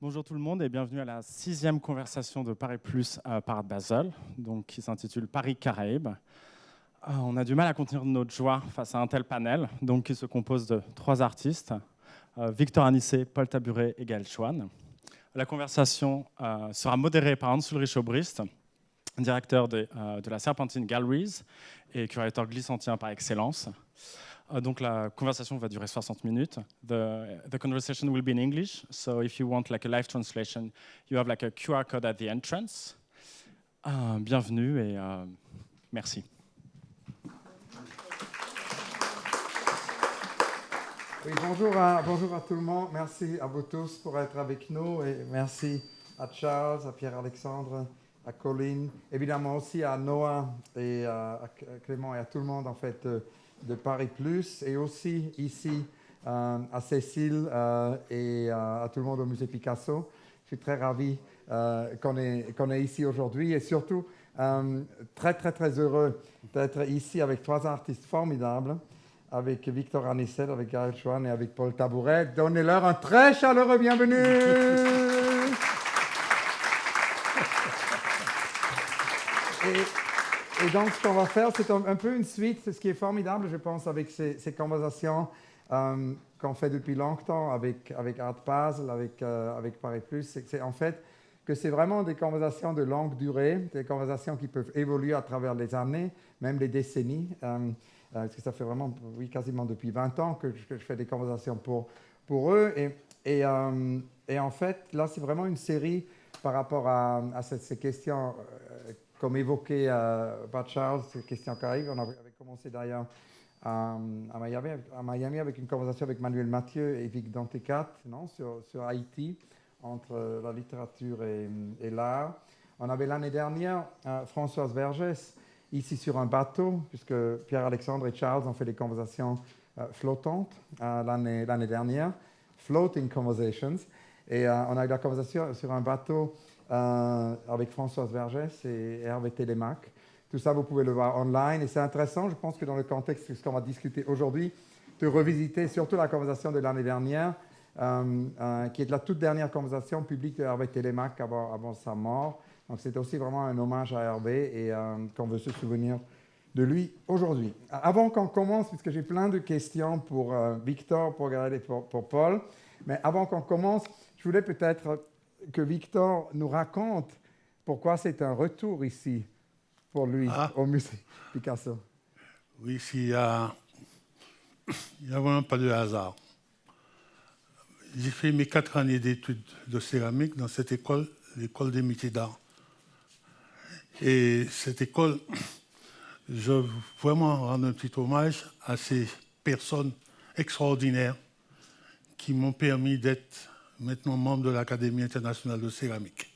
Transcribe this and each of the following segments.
Bonjour tout le monde et bienvenue à la 6e conversation de Paris Plus par Art Basel, donc qui s'intitule Paris Caraïbes. On a du mal à contenir notre joie face à un tel panel, donc qui se compose de 3 artistes, Victor Anissé, Paul Taburet et Gaël Chouane. La conversation sera modérée par Hans-Ulrich Obrist, directeur de la Serpentine Galleries et curateur glissantien par excellence. Donc la conversation va durer 60 minutes. The conversation will be in English, so if you want like a live translation, you have like a QR code at the entrance. Bienvenue et merci. Oui, bonjour à tout le monde. Merci à vous tous pour être avec nous et merci à Charles, à Pierre-Alexandre, à Colline, évidemment aussi à Noah et à Clément et à tout le monde en fait de Paris Plus et aussi ici à Cécile et à tout le monde au musée Picasso. Je suis très ravi qu'on est ici aujourd'hui et surtout très heureux d'être ici avec 3 artistes formidables, avec Victor Anissé, avec Gaël Chouane et avec Paul Taburet. Donnez-leur un très chaleureux bienvenue. Et donc, ce qu'on va faire, c'est un peu une suite. C'est ce qui est formidable, je pense, avec ces conversations qu'on fait depuis longtemps avec Art Basel, avec Paris Plus. C'est en fait que c'est vraiment des conversations de longue durée, des conversations qui peuvent évoluer à travers les années, même les décennies. Parce que ça fait vraiment, oui, quasiment depuis 20 ans que je fais des conversations pour eux. Et en fait, là, c'est vraiment une série par rapport à ces questions, comme évoqué par Charles, ces questions caraïbes. On avait commencé d'ailleurs à Miami avec une conversation avec Manuel Mathieu et Vic Dantecat sur Haïti, entre la littérature et l'art. On avait l'année dernière Françoise Vergès, ici sur un bateau, puisque Pierre-Alexandre et Charles ont fait des conversations flottantes l'année dernière, Floating Conversations. Et on a eu la conversation sur un bateau avec Françoise Vergès et Hervé Télémac. Tout ça, vous pouvez le voir online. Et c'est intéressant, je pense que dans le contexte de ce qu'on va discuter aujourd'hui, de revisiter surtout la conversation de l'année dernière, qui est la toute dernière conversation publique de Hervé Télémac avant sa mort. Donc c'est aussi vraiment un hommage à Hervé et qu'on veut se souvenir de lui aujourd'hui. Avant qu'on commence, puisque j'ai plein de questions pour Victor, pour Gaël et pour Paul, mais avant qu'on commence, je voulais peut-être que Victor nous raconte pourquoi c'est un retour ici pour lui au musée Picasso. Oui, il n'y a vraiment pas de hasard. J'ai fait mes 4 années d'études de céramique dans cette école, l'école des métiers d'art. Et cette école, je veux vraiment rendre un petit hommage à ces personnes extraordinaires qui m'ont permis d'être maintenant membre de l'Académie internationale de céramique.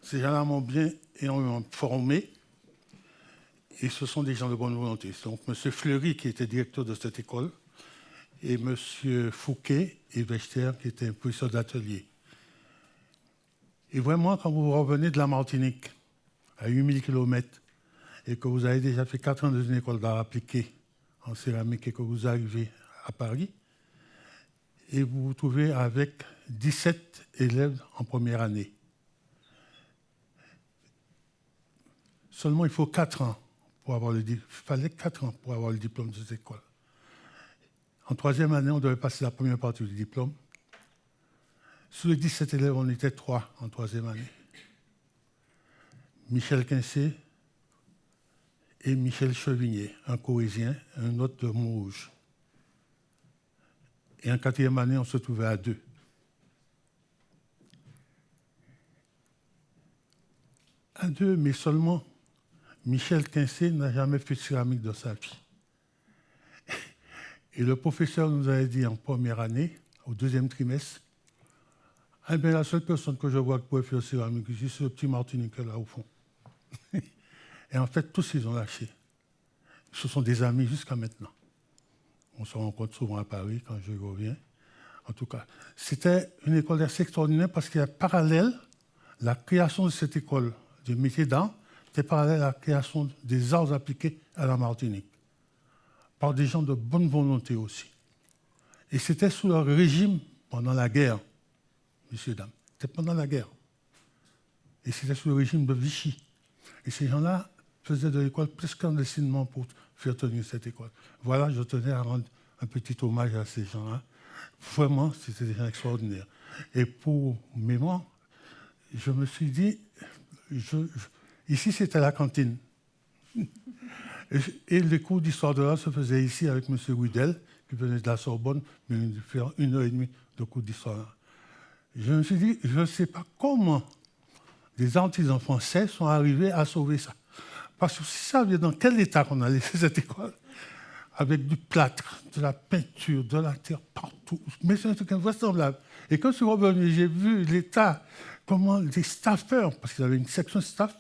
Ces gens-là m'ont bien énormément formé et ce sont des gens de bonne volonté. Donc M. Fleury, qui était directeur de cette école, et M. Fouquet et Wechter, qui était un professeur d'atelier. Et vraiment, quand vous revenez de la Martinique, à 8000 km, et que vous avez déjà fait 4 ans dans une école d'art appliqué en céramique et que vous arrivez à Paris, et vous vous trouvez avec 17 élèves en première année. Seulement, il faut 4 ans pour avoir le diplôme. Il fallait 4 ans pour avoir le diplôme de cette école. En 3e année, on devait passer la première partie du diplôme. Sur les 17 élèves, on était 3 en 3e année. Michel Quincé et Michel Chevigné, un Corrézien, un autre de Montrouge. Et en 4e année, on se trouvait à 2. À 2, mais seulement Michel Quincé n'a jamais fait de céramique dans sa vie. Et le professeur nous avait dit en première année, au 2e trimestre, « Ah bien, la seule personne que je vois qui pourrait faire céramique ici, c'est le petit Martiniquais là au fond. » Et en fait, tous ils ont lâché. Ce sont des amis jusqu'à maintenant. On se rencontre souvent à Paris quand je reviens. En tout cas, c'était une école assez extraordinaire parce qu'il y a parallèle, la création de cette école de métiers d'art était parallèle à la création des arts appliqués à la Martinique, par des gens de bonne volonté aussi. Et c'était sous leur régime pendant la guerre, messieurs, dames. C'était pendant la guerre. Et c'était sous le régime de Vichy. Et ces gens-là faisaient de l'école plus clandestinement pour faire tenir cette école. Voilà, je tenais à rendre un petit hommage à ces gens-là. Vraiment, c'était des gens extraordinaires. Et pour mémoire, je me suis dit, ici c'était la cantine. Et les cours d'histoire de l'art se faisaient ici avec M. Guidel, qui venait de la Sorbonne, mais il faire 1h30 de cours d'histoire. Je me suis dit, je ne sais pas comment des artisans français sont arrivés à sauver ça. Parce que si ça vient dans quel état qu'on a laissé cette école, avec du plâtre, de la peinture, de la terre partout, mais c'est un truc invraisemblable. Et quand je suis revenu, j'ai vu l'état, comment les staffeurs, parce qu'ils avaient une section staff,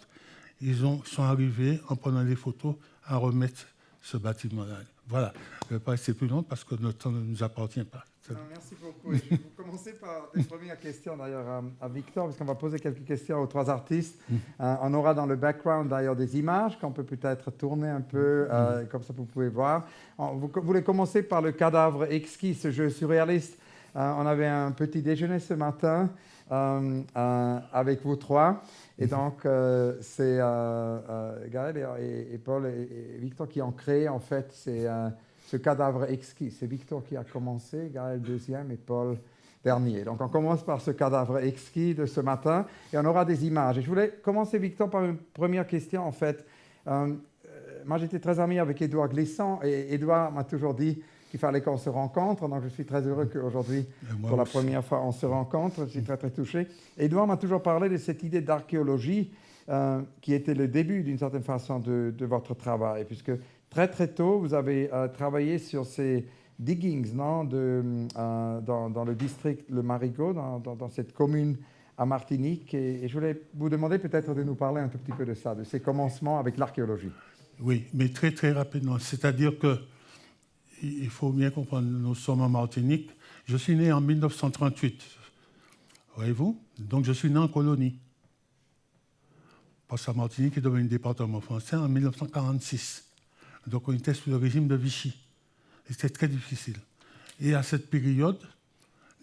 sont arrivés, en prenant des photos, à remettre ce bâtiment-là. Voilà. Je ne vais pas rester plus long parce que notre temps ne nous appartient pas. Non, merci beaucoup. Et je vais commencer par des premières questions d'ailleurs à Victor, parce qu'on va poser quelques questions aux trois artistes. On aura dans le background d'ailleurs des images qu'on peut peut-être tourner un peu, comme ça vous pouvez voir. Vous voulez commencer par le cadavre exquis, ce jeu surréaliste. On avait un petit déjeuner ce matin avec vous trois. Et donc, c'est Gaël et Paul et Victor qui ont créé, en fait, ce cadavre exquis. C'est Victor qui a commencé, Gaël deuxième et Paul dernier. Donc, on commence par ce cadavre exquis de ce matin et on aura des images. Et je voulais commencer, Victor, par une première question, en fait. Moi, j'étais très ami avec Édouard Glissant et Édouard m'a toujours dit qu'il fallait qu'on se rencontre. Donc, je suis très heureux qu'aujourd'hui, pour la première fois, on se rencontre. Je suis très, très touché. Édouard m'a toujours parlé de cette idée d'archéologie qui était le début, d'une certaine façon, de votre travail. Puisque très, très tôt, vous avez travaillé sur ces diggings non, dans le district Le Marigot, dans cette commune à Martinique. Et je voulais vous demander peut-être de nous parler un tout petit peu de ça, de ces commencements avec l'archéologie. Oui, mais très, très rapidement. C'est-à-dire que il faut bien comprendre, nous sommes en Martinique. Je suis né en 1938, voyez-vous? Donc je suis né en colonie. Parce que la Martinique est devenu département français en 1946. Donc on était sous le régime de Vichy. C'était très difficile. Et à cette période,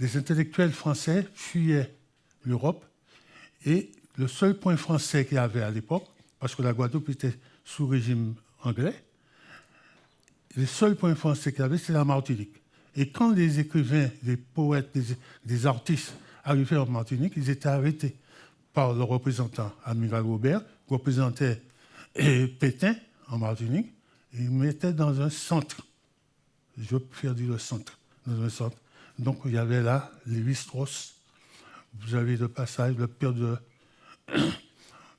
les intellectuels français fuyaient l'Europe. Et le seul point français qu'il y avait à l'époque, parce que la Guadeloupe était sous régime anglais, les seuls points français qu'il y avait, c'était la Martinique. Et quand les écrivains, les poètes, les artistes arrivaient en Martinique, ils étaient arrêtés par le représentant Amiral Robert, qui représentait Pétain en Martinique, et ils mettaient dans un centre. Je préfère dire le centre, dans un centre. Donc il y avait là Lévi-Strauss, vous avez le passage, le père de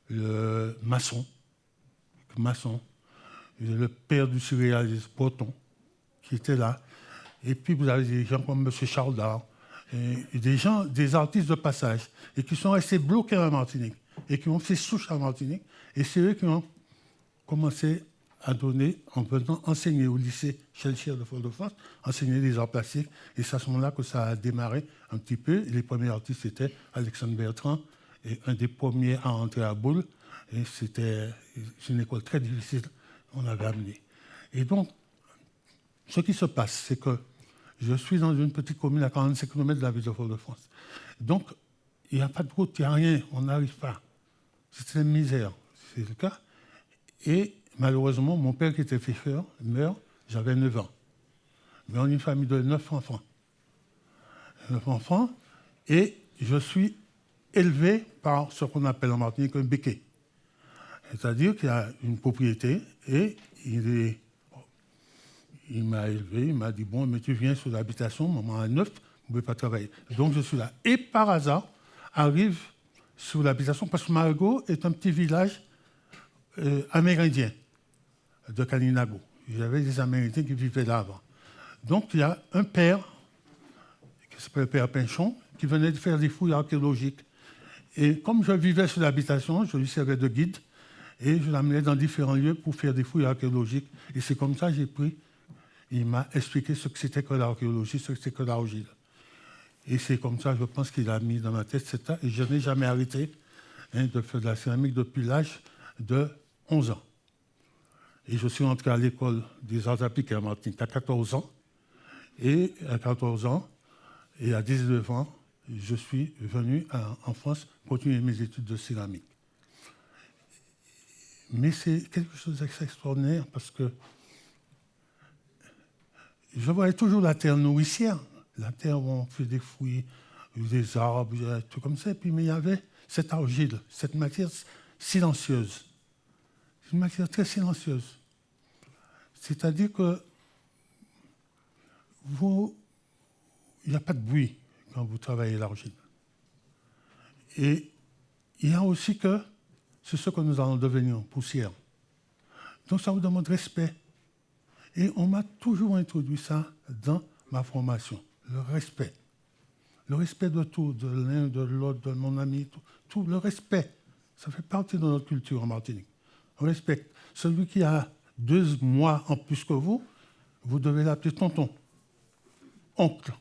le Masson, le père du surréalisme breton, qui était là. Et puis vous avez des gens comme M. Charles Dard, et des artistes de passage, et qui sont restés bloqués en Martinique, et qui ont fait souche en Martinique. Et c'est eux qui ont commencé à donner, en venant enseigner au lycée Schellcher de Fort-de-France, enseigner les arts plastiques. Et c'est à ce moment-là que ça a démarré un petit peu. Et les premiers artistes étaient Alexandre Bertrand, et un des premiers à entrer à Boule. Et c'était une école très difficile qu'on avait amenée. Et donc, ce qui se passe, c'est que je suis dans une petite commune à 45 km de la ville de Fort-de-France. Donc, il n'y a pas de route, il n'y a rien, on n'arrive pas. C'était une misère, c'est le cas. Et malheureusement, mon père qui était pêcheur meurt, j'avais 9 ans. Mais on est une famille de 9 enfants. 9 enfants, et je suis élevé par ce qu'on appelle en Martinique un béquet. C'est-à-dire qu'il y a une propriété et il m'a élevé, il m'a dit, bon, mais tu viens sur l'habitation, maman a 9, vous ne pouvez pas travailler. Donc je suis là. Et par hasard, arrive sur l'habitation, parce que Marigot est un petit village amérindien de Kalinago. Il y avait des Amérindiens qui vivaient là avant. Donc il y a un père, qui s'appelle Père Pinchon, qui venait de faire des fouilles archéologiques. Et comme je vivais sur l'habitation, je lui servais de guide, et je l'amenais dans différents lieux pour faire des fouilles archéologiques. Et c'est comme ça que j'ai pris. Il m'a expliqué ce que c'était que l'archéologie, ce que c'était que l'argile. Et c'est comme ça, je pense qu'il a mis dans ma tête ça. Et je n'ai jamais arrêté de faire de la céramique depuis l'âge de 11 ans. Et je suis rentré à l'école des arts appliqués à Martinique à 14 ans. Et à 14 ans, et à 19 ans, je suis venu en France continuer mes études de céramique. Mais c'est quelque chose d'extraordinaire parce que je voyais toujours la terre nourricière, la terre où on fait des fruits, des arbres, tout comme ça. Et puis, mais il y avait cette argile, cette matière silencieuse. C'est une matière très silencieuse. C'est-à-dire que il n'y a pas de bruit quand vous travaillez l'argile. Et il y a aussi que c'est ce que nous allons devenir, poussière. Donc ça vous demande respect. Et on m'a toujours introduit ça dans ma formation, le respect. Le respect de tout, de l'un, de l'autre, de mon ami, tout le respect. Ça fait partie de notre culture en Martinique. On respecte. Celui qui a 2 mois en plus que vous, vous devez l'appeler tonton, oncle.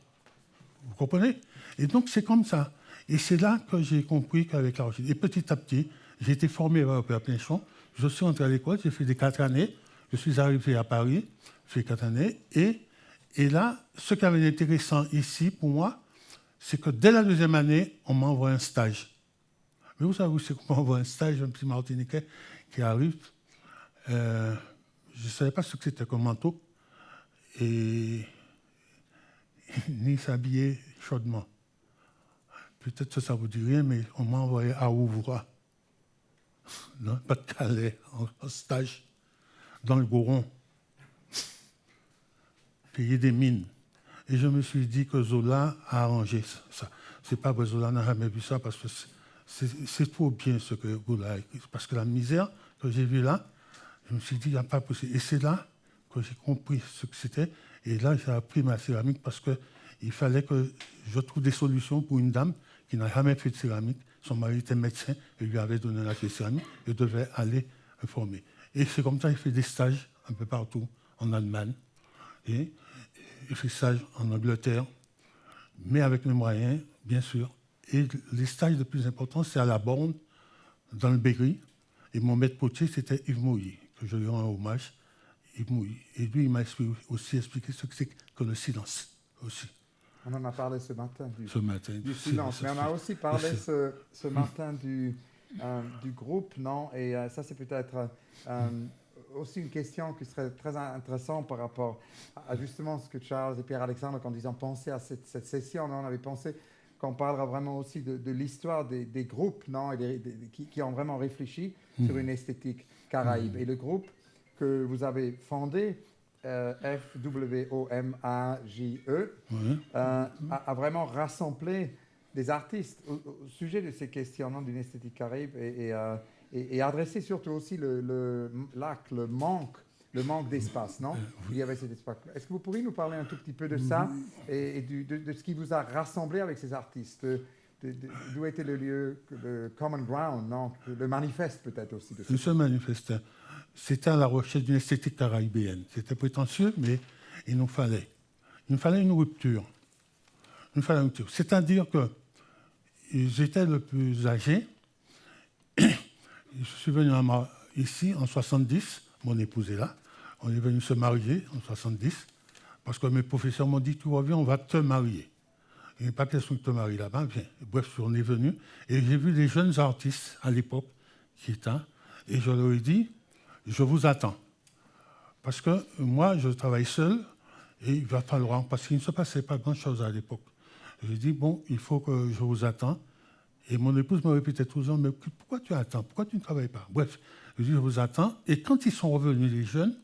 Vous comprenez? Et donc c'est comme ça. Et c'est là que j'ai compris qu'avec l'argile. Et petit à petit, j'ai été formé au Père Pinchon. Je suis entré à l'école, j'ai fait des 4 années. Je suis arrivé à Paris, j'ai fait 4 années. Et là, ce qui avait été intéressant ici pour moi, c'est que dès la 2e année, on m'envoie un stage. Mais vous savez où c'est qu'on m'envoie un stage, un petit Martiniquais qui arrive. Je ne savais pas ce que c'était comme manteau. Et ni s'habiller chaudement. Peut-être que ça ne vous dit rien, mais on m'a envoyé à Ouvra, non, pas de Calais, en stage, dans le Goron, payer des mines. Et je me suis dit que Zola a arrangé ça. C'est pas que Zola n'a jamais vu ça, parce que c'est trop bien ce que Zola a écrit. Parce que la misère que j'ai vue là, je me suis dit, il n'y a pas possible. Et c'est là que j'ai compris ce que c'était. Et là, j'ai appris ma céramique parce qu'il fallait que je trouve des solutions pour une dame qui n'a jamais fait de céramique. Son mari était médecin et lui avait donné la céramique. Je devais aller me former. Et c'est comme ça que j'ai fait des stages un peu partout en Allemagne. Et j'ai fait des stages en Angleterre, mais avec mes moyens, bien sûr. Et les stages les plus importants, c'est à la Borne, dans le Berry. Et mon maître potier, c'était Yves Mouilly, que je lui rends un hommage. Yves Mouilly. Et lui, il m'a aussi expliqué ce que c'est que le silence. Aussi. On en a parlé ce matin du silence. Mais on a aussi parlé ce matin du groupe, non? Et ça, c'est peut-être aussi une question qui serait très intéressante par rapport à justement ce que Charles et Pierre-Alexandre, quand ils ont pensé à cette session, non, on avait pensé qu'on parlera vraiment aussi de l'histoire des groupes, non, et qui ont vraiment réfléchi sur une esthétique caraïbe. Et le groupe que vous avez fondé, FWOMAJE, a vraiment rassemblé des artistes au sujet de ces questions d'une esthétique caraïbe et adressé surtout aussi le manque d'espace, non? Il y avait cet espace. Est-ce que vous pourriez nous parler un tout petit peu de ça et de ce qui vous a rassemblé avec ces artistes? D'où était le lieu, le common ground, non? Le manifeste peut-être aussi. Ce manifeste, c'était à la recherche d'une esthétique caraïbéenne. C'était prétentieux, mais il nous fallait une rupture. C'est-à-dire que j'étais le plus âgé. Je suis venu ici en 70. Mon épouse est là. On est venu se marier en 70 parce que mes professeurs m'ont dit, tu reviens, on va te marier. Il n'est pas question de te marier là-bas. Viens. Bref, on est venu et j'ai vu les jeunes artistes à l'époque qui étaient là et je leur ai dit, je vous attends. Parce que moi, je travaille seul et il va falloir, parce qu'il ne se passait pas grand-chose à l'époque. J'ai dit, bon, il faut que je vous attends. Et mon épouse me répétait toujours, mais pourquoi tu attends? Pourquoi tu ne travailles pas? Bref, je dis, je vous attends. Et quand ils sont revenus, les jeunes,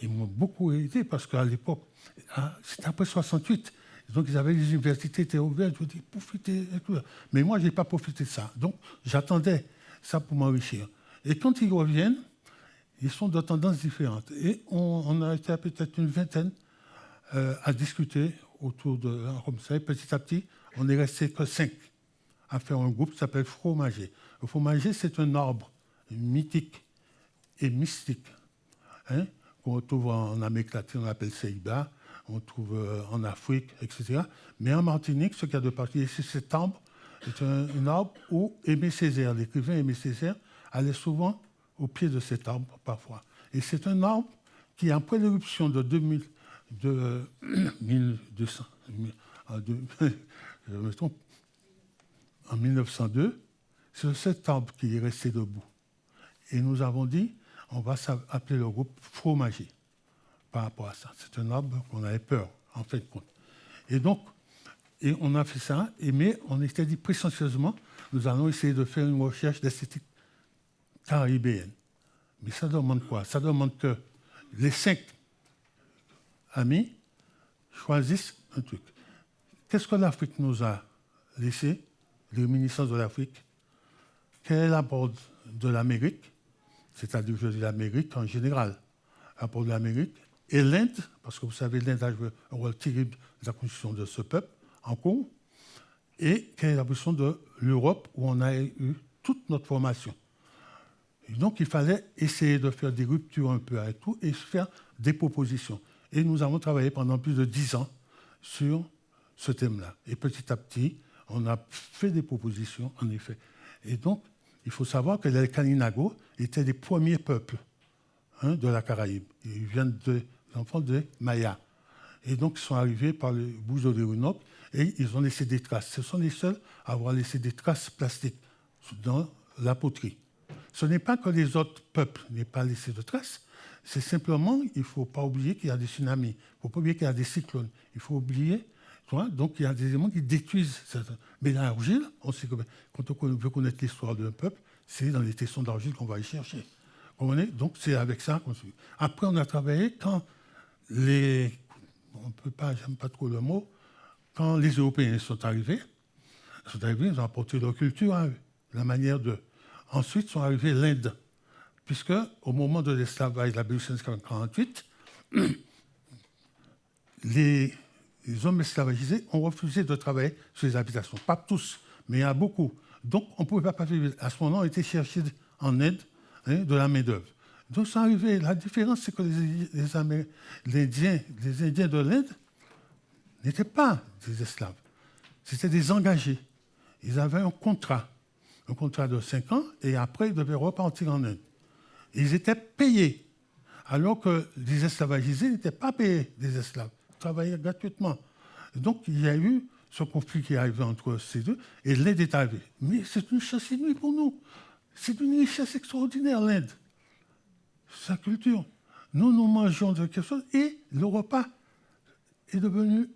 ils m'ont beaucoup aidé parce qu'à l'époque, c'était après 68. Donc, ils avaient les universités étaient ouvertes. Je dis, profitez. Mais moi, je n'ai pas profité de ça. Donc, j'attendais ça pour m'enrichir. Et quand ils reviennent, ils sont de tendances différentes. Et on a été peut-être une vingtaine à discuter autour de comme ça. Et petit à petit, on n'est resté que 5 à faire un groupe qui s'appelle Fromager. Le fromager, c'est un arbre mythique et mystique qu'on retrouve en Amérique latine, on appelle Ceiba, on trouve en Afrique, etc. Mais en Martinique, ce qu'il y a de particulier, c'est cet arbre. C'est un arbre où Aimé Césaire, l'écrivain Aimé Césaire, allait souvent au pied de cet arbre, parfois. Et c'est un arbre qui, après l'éruption de 1200, je me trompe, en 1902, c'est cet arbre qui est resté debout. Et nous avons dit, on va appeler le groupe Fromager par rapport à ça. C'est un arbre qu'on avait peur, en fin de compte. Et donc, on a fait ça, mais on était dit précieusement, nous allons essayer de faire une recherche d'esthétique caribéenne. Mais ça demande quoi? Ça demande que les 5 amis choisissent un truc. Qu'est-ce que l'Afrique nous a laissé, les réminiscences de l'Afrique? Quel est l'apport de l'Amérique? C'est-à-dire, je dis l'Amérique en général. L'apport de l'Amérique et l'Inde, parce que vous savez, l'Inde a joué un rôle terrible dans la construction de ce peuple, en cours. Et quelle est la position de l'Europe, où on a eu toute notre formation. Et donc, il fallait essayer de faire des ruptures un peu avec tout et faire des propositions. Et nous avons travaillé pendant plus de 10 ans sur ce thème-là. Et petit à petit, on a fait des propositions, en effet. Et donc, il faut savoir que les Kalinago étaient les premiers peuples de la Caraïbe. Ils viennent des enfants des Mayas. Et donc, ils sont arrivés par le Bouzo de Orinoco et ils ont laissé des traces. Ce sont les seuls à avoir laissé des traces plastiques dans la poterie. Ce n'est pas que les autres peuples n'aient pas laissé de traces, c'est simplement, il ne faut pas oublier qu'il y a des tsunamis, il ne faut pas oublier qu'il y a des cyclones, il faut oublier, tu vois, donc il y a des éléments qui détruisent. Mais l'argile, on sait que quand on veut connaître l'histoire d'un peuple, c'est dans les tessons d'argile qu'on va y chercher. Donc c'est avec ça qu'on suit. Après, on a travaillé quand on peut pas, j'aime pas trop le mot, quand les Européens sont arrivés, ils ont apporté leur culture à eux, la manière de. Ensuite sont arrivés l'Inde, puisque au moment de l'esclavage, l'abolition de 1948, les hommes esclavagisés ont refusé de travailler sur les habitations. Pas tous, mais il y en a beaucoup. Donc on ne pouvait pas vivre. À ce moment, on était chercher en Inde de la main-d'œuvre. Donc c'est arrivé. La différence, c'est que les Indiens de l'Inde n'étaient pas des esclaves. C'était des engagés. Ils avaient un contrat de 5 ans, et après, ils devaient repartir en Inde. Ils étaient payés, alors que les esclavagisés n'étaient pas payés des esclaves. Ils travaillaient gratuitement. Donc, il y a eu ce conflit qui est arrivé entre ces deux, et l'Inde est arrivée. Mais c'est une chasse inouïe pour nous. C'est une richesse extraordinaire, l'Inde. Sa culture. Nous mangeons de quelque chose, et le repas est devenu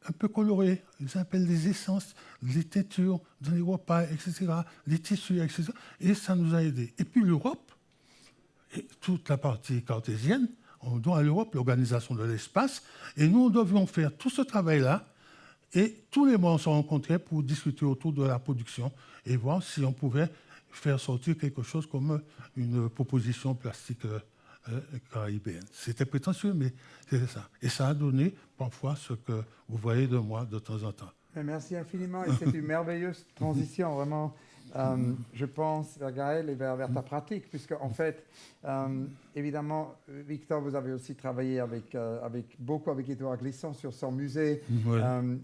un peu coloré. Ils appellent les essences, les teintures dans les repas, etc., les tissus, etc. Et ça nous a aidés. Et puis l'Europe, et toute la partie cartésienne, on doit à l'Europe l'organisation de l'espace, et nous devions faire tout ce travail-là, et tous les mois on se rencontrait pour discuter autour de la production et voir si on pouvait faire sortir quelque chose comme une proposition plastique caribéenne. C'était prétentieux, mais c'était ça. Et ça a donné parfois ce que vous voyez de moi de temps en temps. Merci infiniment, et c'est une merveilleuse transition, vraiment, je pense, vers Gaël et vers ta pratique, puisque en fait, évidemment, Victor, vous avez aussi travaillé beaucoup avec Édouard Glissant sur son musée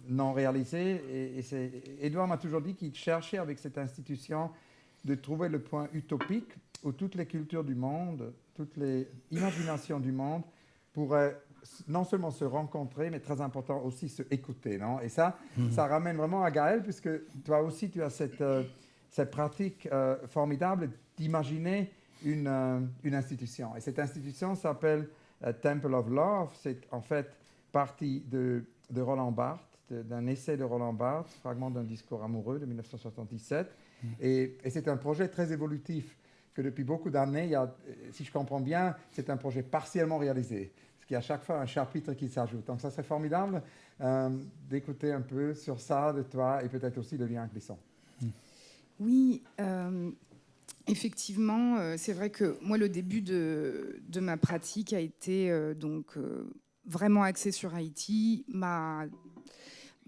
non réalisé, et Édouard m'a toujours dit qu'il cherchait avec cette institution de trouver le point utopique où toutes les cultures du monde, toutes les imaginations du monde pourraient non seulement se rencontrer, mais très important aussi se écouter. Non? Et ça ramène vraiment à Gaël, puisque toi aussi, tu as cette pratique formidable d'imaginer une institution. Et cette institution s'appelle Temple of Love. C'est en fait partie de Roland Barthes, d'un essai de Roland Barthes, fragment d'un discours amoureux de 1977. Et c'est un projet très évolutif que depuis beaucoup d'années, si je comprends bien, c'est un projet partiellement réalisé. Parce qu'il y a à chaque fois un chapitre qui s'ajoute. Donc ça serait formidable d'écouter un peu sur ça de toi et peut-être aussi le lien avec Glissant. Oui, effectivement, c'est vrai que moi, le début de ma pratique a été vraiment axé sur Haïti.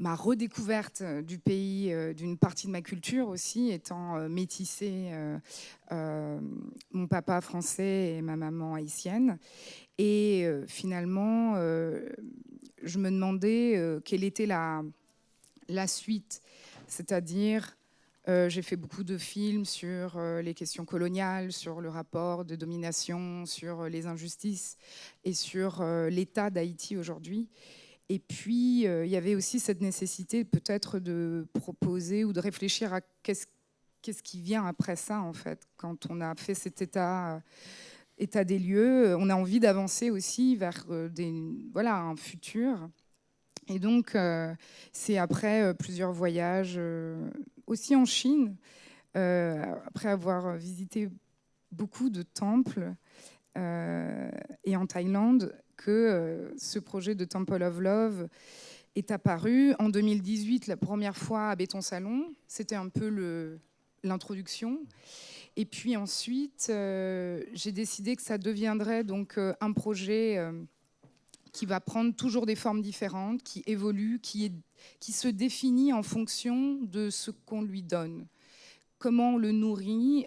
Ma redécouverte du pays, d'une partie de ma culture aussi, étant métissée, mon papa français et ma maman haïtienne. Et finalement, je me demandais quelle était la suite, c'est-à-dire j'ai fait beaucoup de films sur les questions coloniales, sur le rapport de domination, sur les injustices et sur l'état d'Haïti aujourd'hui. Et puis, il y avait aussi cette nécessité peut-être de proposer ou de réfléchir à qu'est-ce qui vient après ça, en fait. Quand on a fait cet état des lieux, on a envie d'avancer aussi vers un futur. Et donc, c'est après plusieurs voyages, aussi en Chine, après avoir visité beaucoup de temples, et en Thaïlande, que ce projet de Temple of Love est apparu. En 2018, la première fois à Béton Salon, c'était un peu l'introduction. Et puis ensuite, j'ai décidé que ça deviendrait donc un projet qui va prendre toujours des formes différentes, qui évolue, qui se définit en fonction de ce qu'on lui donne. Comment on le nourrit.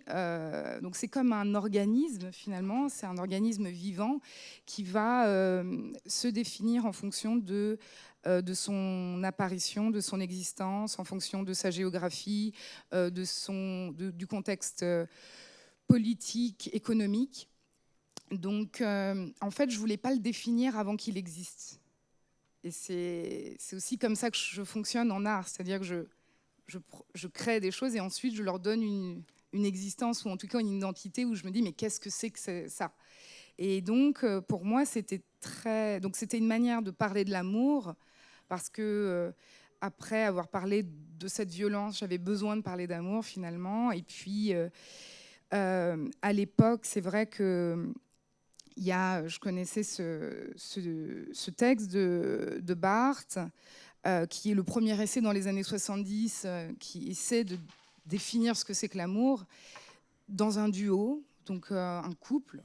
Donc c'est comme un organisme finalement, c'est un organisme vivant qui va se définir en fonction de son apparition, de son existence, en fonction de sa géographie, du contexte politique, économique. Donc en fait, je ne voulais pas le définir avant qu'il existe. Et c'est aussi comme ça que je fonctionne en art, c'est-à-dire que je crée des choses et ensuite je leur donne une existence ou en tout cas une identité où je me dis mais qu'est-ce que c'est ça. Et donc pour moi c'était une manière de parler de l'amour parce que après avoir parlé de cette violence j'avais besoin de parler d'amour finalement. Et puis à l'époque c'est vrai que je connaissais ce texte de Barthes, qui est le premier essai dans les années 70, qui essaie de définir ce que c'est que l'amour, dans un duo, donc un couple.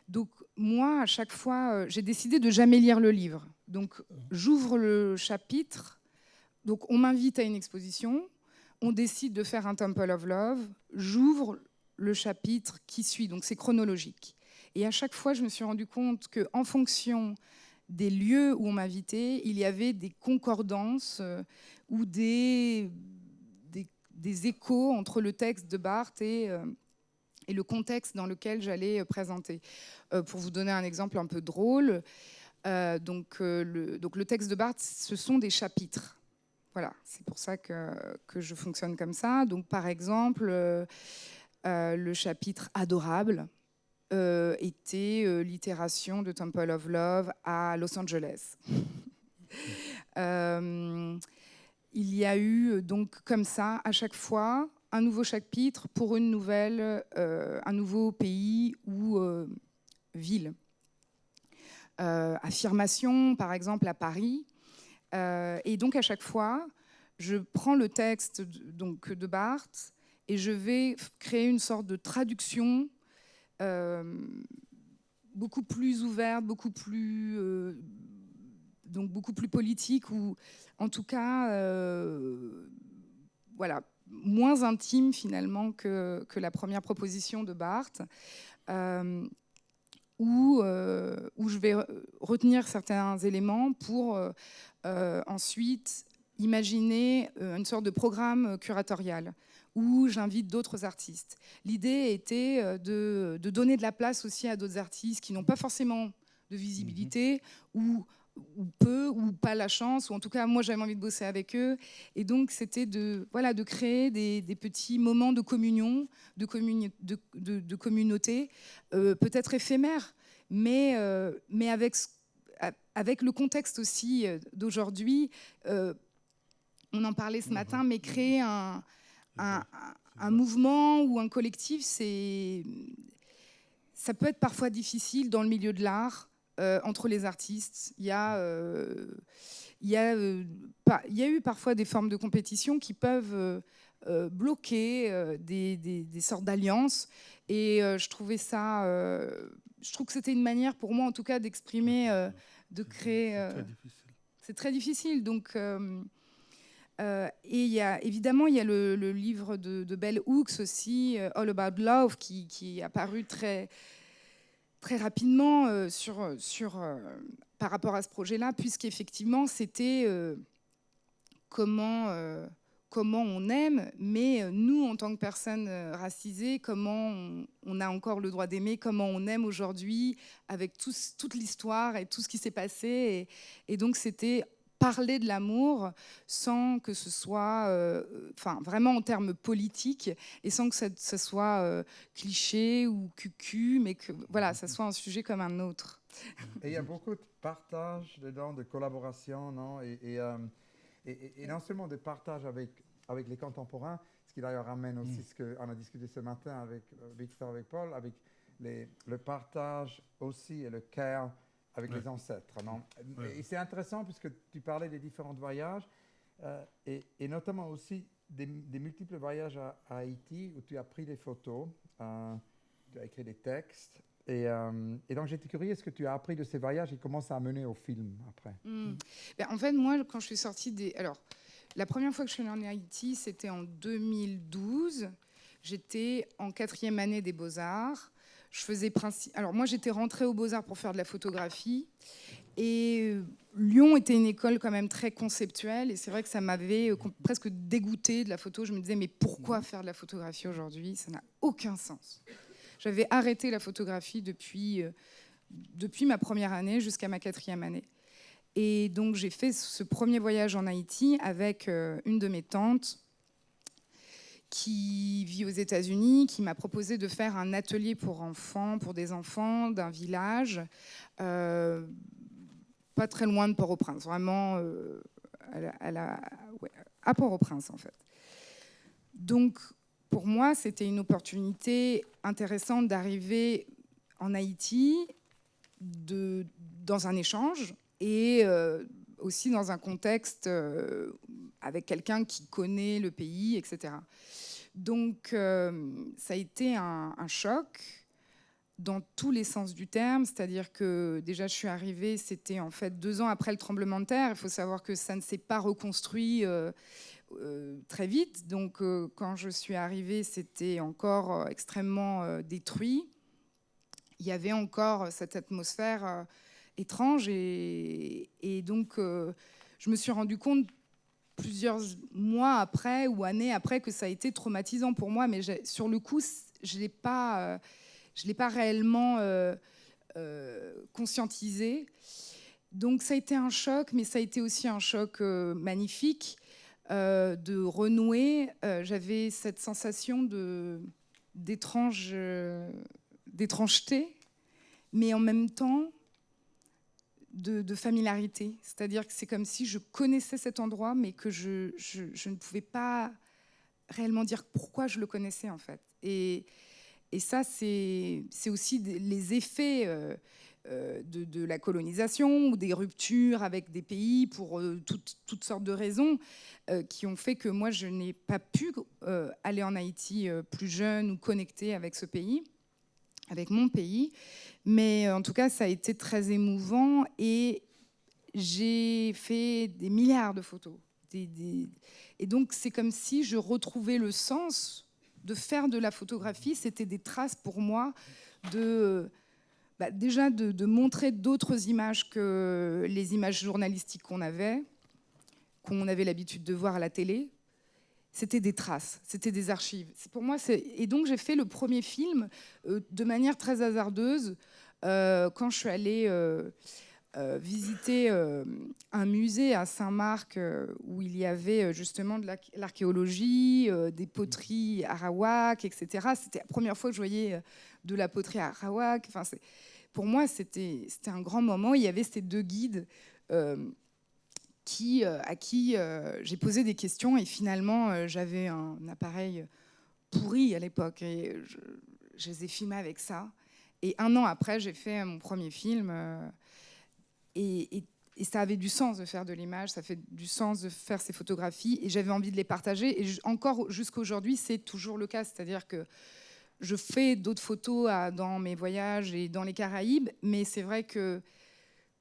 Donc moi, à chaque fois, j'ai décidé de jamais lire le livre. Donc j'ouvre le chapitre, donc on m'invite à une exposition, on décide de faire un Temple of Love, j'ouvre le chapitre qui suit, donc c'est chronologique. Et à chaque fois, je me suis rendu compte qu'en fonction des lieux où on m'invitait, il y avait des concordances ou des échos entre le texte de Barthes et le contexte dans lequel j'allais présenter. Pour vous donner un exemple un peu drôle, donc le texte de Barthes, ce sont des chapitres. Voilà, c'est pour ça que je fonctionne comme ça. Donc par exemple, le chapitre Adorable, était l'itération de Temple of Love à Los Angeles. Il y a eu donc comme ça à chaque fois un nouveau chapitre pour un nouveau pays ou ville. Affirmation par exemple à Paris. Et donc à chaque fois je prends le texte de Barthes et je vais créer une sorte de traduction beaucoup plus ouverte, beaucoup plus politique, ou en tout cas moins intime finalement que la première proposition de Barthes, où je vais retenir certains éléments pour ensuite imaginer une sorte de programme curatorial où j'invite d'autres artistes. L'idée était de donner de la place aussi à d'autres artistes qui n'ont pas forcément de visibilité ou peu, ou pas la chance, ou en tout cas, moi, j'avais envie de bosser avec eux. Et donc, c'était de créer des petits moments de communion, de communauté, peut-être éphémères, mais avec le contexte aussi d'aujourd'hui. On en parlait ce matin, mais créer un mouvement ou un collectif, ça peut être parfois difficile dans le milieu de l'art, entre les artistes. Il y a eu parfois des formes de compétition qui peuvent bloquer des sortes d'alliances. Et je trouve que c'était une manière pour moi, en tout cas, d'exprimer, de créer. C'est très difficile. Donc, et évidemment, il y a le livre de Bell Hooks aussi, All About Love, qui est apparu très, très rapidement par rapport à ce projet-là, puisqu'effectivement, c'était comment comment on aime, mais nous, en tant que personnes racisées, comment on a encore le droit d'aimer, comment on aime aujourd'hui, avec toute l'histoire et tout ce qui s'est passé. Et donc, c'était parler de l'amour sans que ce soit, vraiment en termes politiques, et sans que ça soit cliché ou cucu, mais que voilà, ça soit un sujet comme un autre. Et il y a beaucoup de partage dedans, de collaboration, non? Et non seulement de partage avec les contemporains, ce qui d'ailleurs amène aussi ce qu'on a discuté ce matin avec Victor, avec Paul, avec le partage aussi et le care avec les ancêtres. Non? Et c'est intéressant puisque tu parlais des différents voyages et notamment aussi des multiples voyages à Haïti où tu as pris des photos, tu as écrit des textes. Et donc, j'étais curieux, est-ce que tu as appris de ces voyages et comment ça a mené au film après? En fait, moi, quand je suis sortie Alors, la première fois que je suis allée en Haïti, c'était en 2012. J'étais en 4e année des Beaux-Arts. Alors, moi, j'étais rentrée aux Beaux-Arts pour faire de la photographie. Et Lyon était une école quand même très conceptuelle. Et c'est vrai que ça m'avait presque dégoûtée de la photo. Je me disais, mais pourquoi faire de la photographie aujourd'hui? Ça n'a aucun sens. J'avais arrêté la photographie depuis ma première année jusqu'à ma 4e année. Et donc, j'ai fait ce premier voyage en Haïti avec une de mes tantes qui vit aux États-Unis, qui m'a proposé de faire un atelier pour des enfants d'un village, pas très loin de Port-au-Prince, vraiment à Port-au-Prince, en fait. Donc, pour moi, c'était une opportunité intéressante d'arriver en Haïti dans un échange et aussi dans un contexte avec quelqu'un qui connaît le pays, etc. Donc, ça a été un choc dans tous les sens du terme, c'est-à-dire que déjà je suis arrivée, c'était en fait 2 ans après le tremblement de terre. Il faut savoir que ça ne s'est pas reconstruit très vite. Donc, quand je suis arrivée, c'était encore extrêmement détruit. Il y avait encore cette atmosphère étrange. Et donc, je me suis rendu compte plusieurs mois après ou années après que ça a été traumatisant pour moi. Mais sur le coup, je ne l'ai pas réellement conscientisé. Donc, ça a été un choc, mais ça a été aussi un choc magnifique. De renouer, j'avais cette sensation d'étrangeté, mais en même temps de familiarité. C'est-à-dire que c'est comme si je connaissais cet endroit, mais que je ne pouvais pas réellement dire pourquoi je le connaissais, en fait. Et ça, c'est aussi les effets de la colonisation ou des ruptures avec des pays pour toutes sortes de raisons qui ont fait que moi, je n'ai pas pu aller en Haïti plus jeune ou connectée avec ce pays, avec mon pays. Mais en tout cas, ça a été très émouvant et j'ai fait des milliards de photos. Et donc, c'est comme si je retrouvais le sens de faire de la photographie. C'était des traces pour moi déjà de montrer d'autres images que les images journalistiques qu'on avait l'habitude de voir à la télé. C'était des traces, c'était des archives. Pour moi, et donc j'ai fait le premier film de manière très hasardeuse quand je suis allée visiter un musée à Saint-Marc où il y avait justement de l'archéologie, des poteries arawak, etc. C'était la première fois que je voyais de la poterie arawak. Enfin, pour moi, c'était un grand moment. Il y avait ces 2 guides à qui j'ai posé des questions et finalement, j'avais un appareil pourri à l'époque et je les ai filmés avec ça. Et 1 an après, j'ai fait mon premier film et ça avait du sens de faire de l'image, ça fait du sens de faire ces photographies et j'avais envie de les partager. Et encore jusqu'à aujourd'hui, c'est toujours le cas, c'est-à-dire que je fais d'autres photos dans mes voyages et dans les Caraïbes, mais c'est vrai que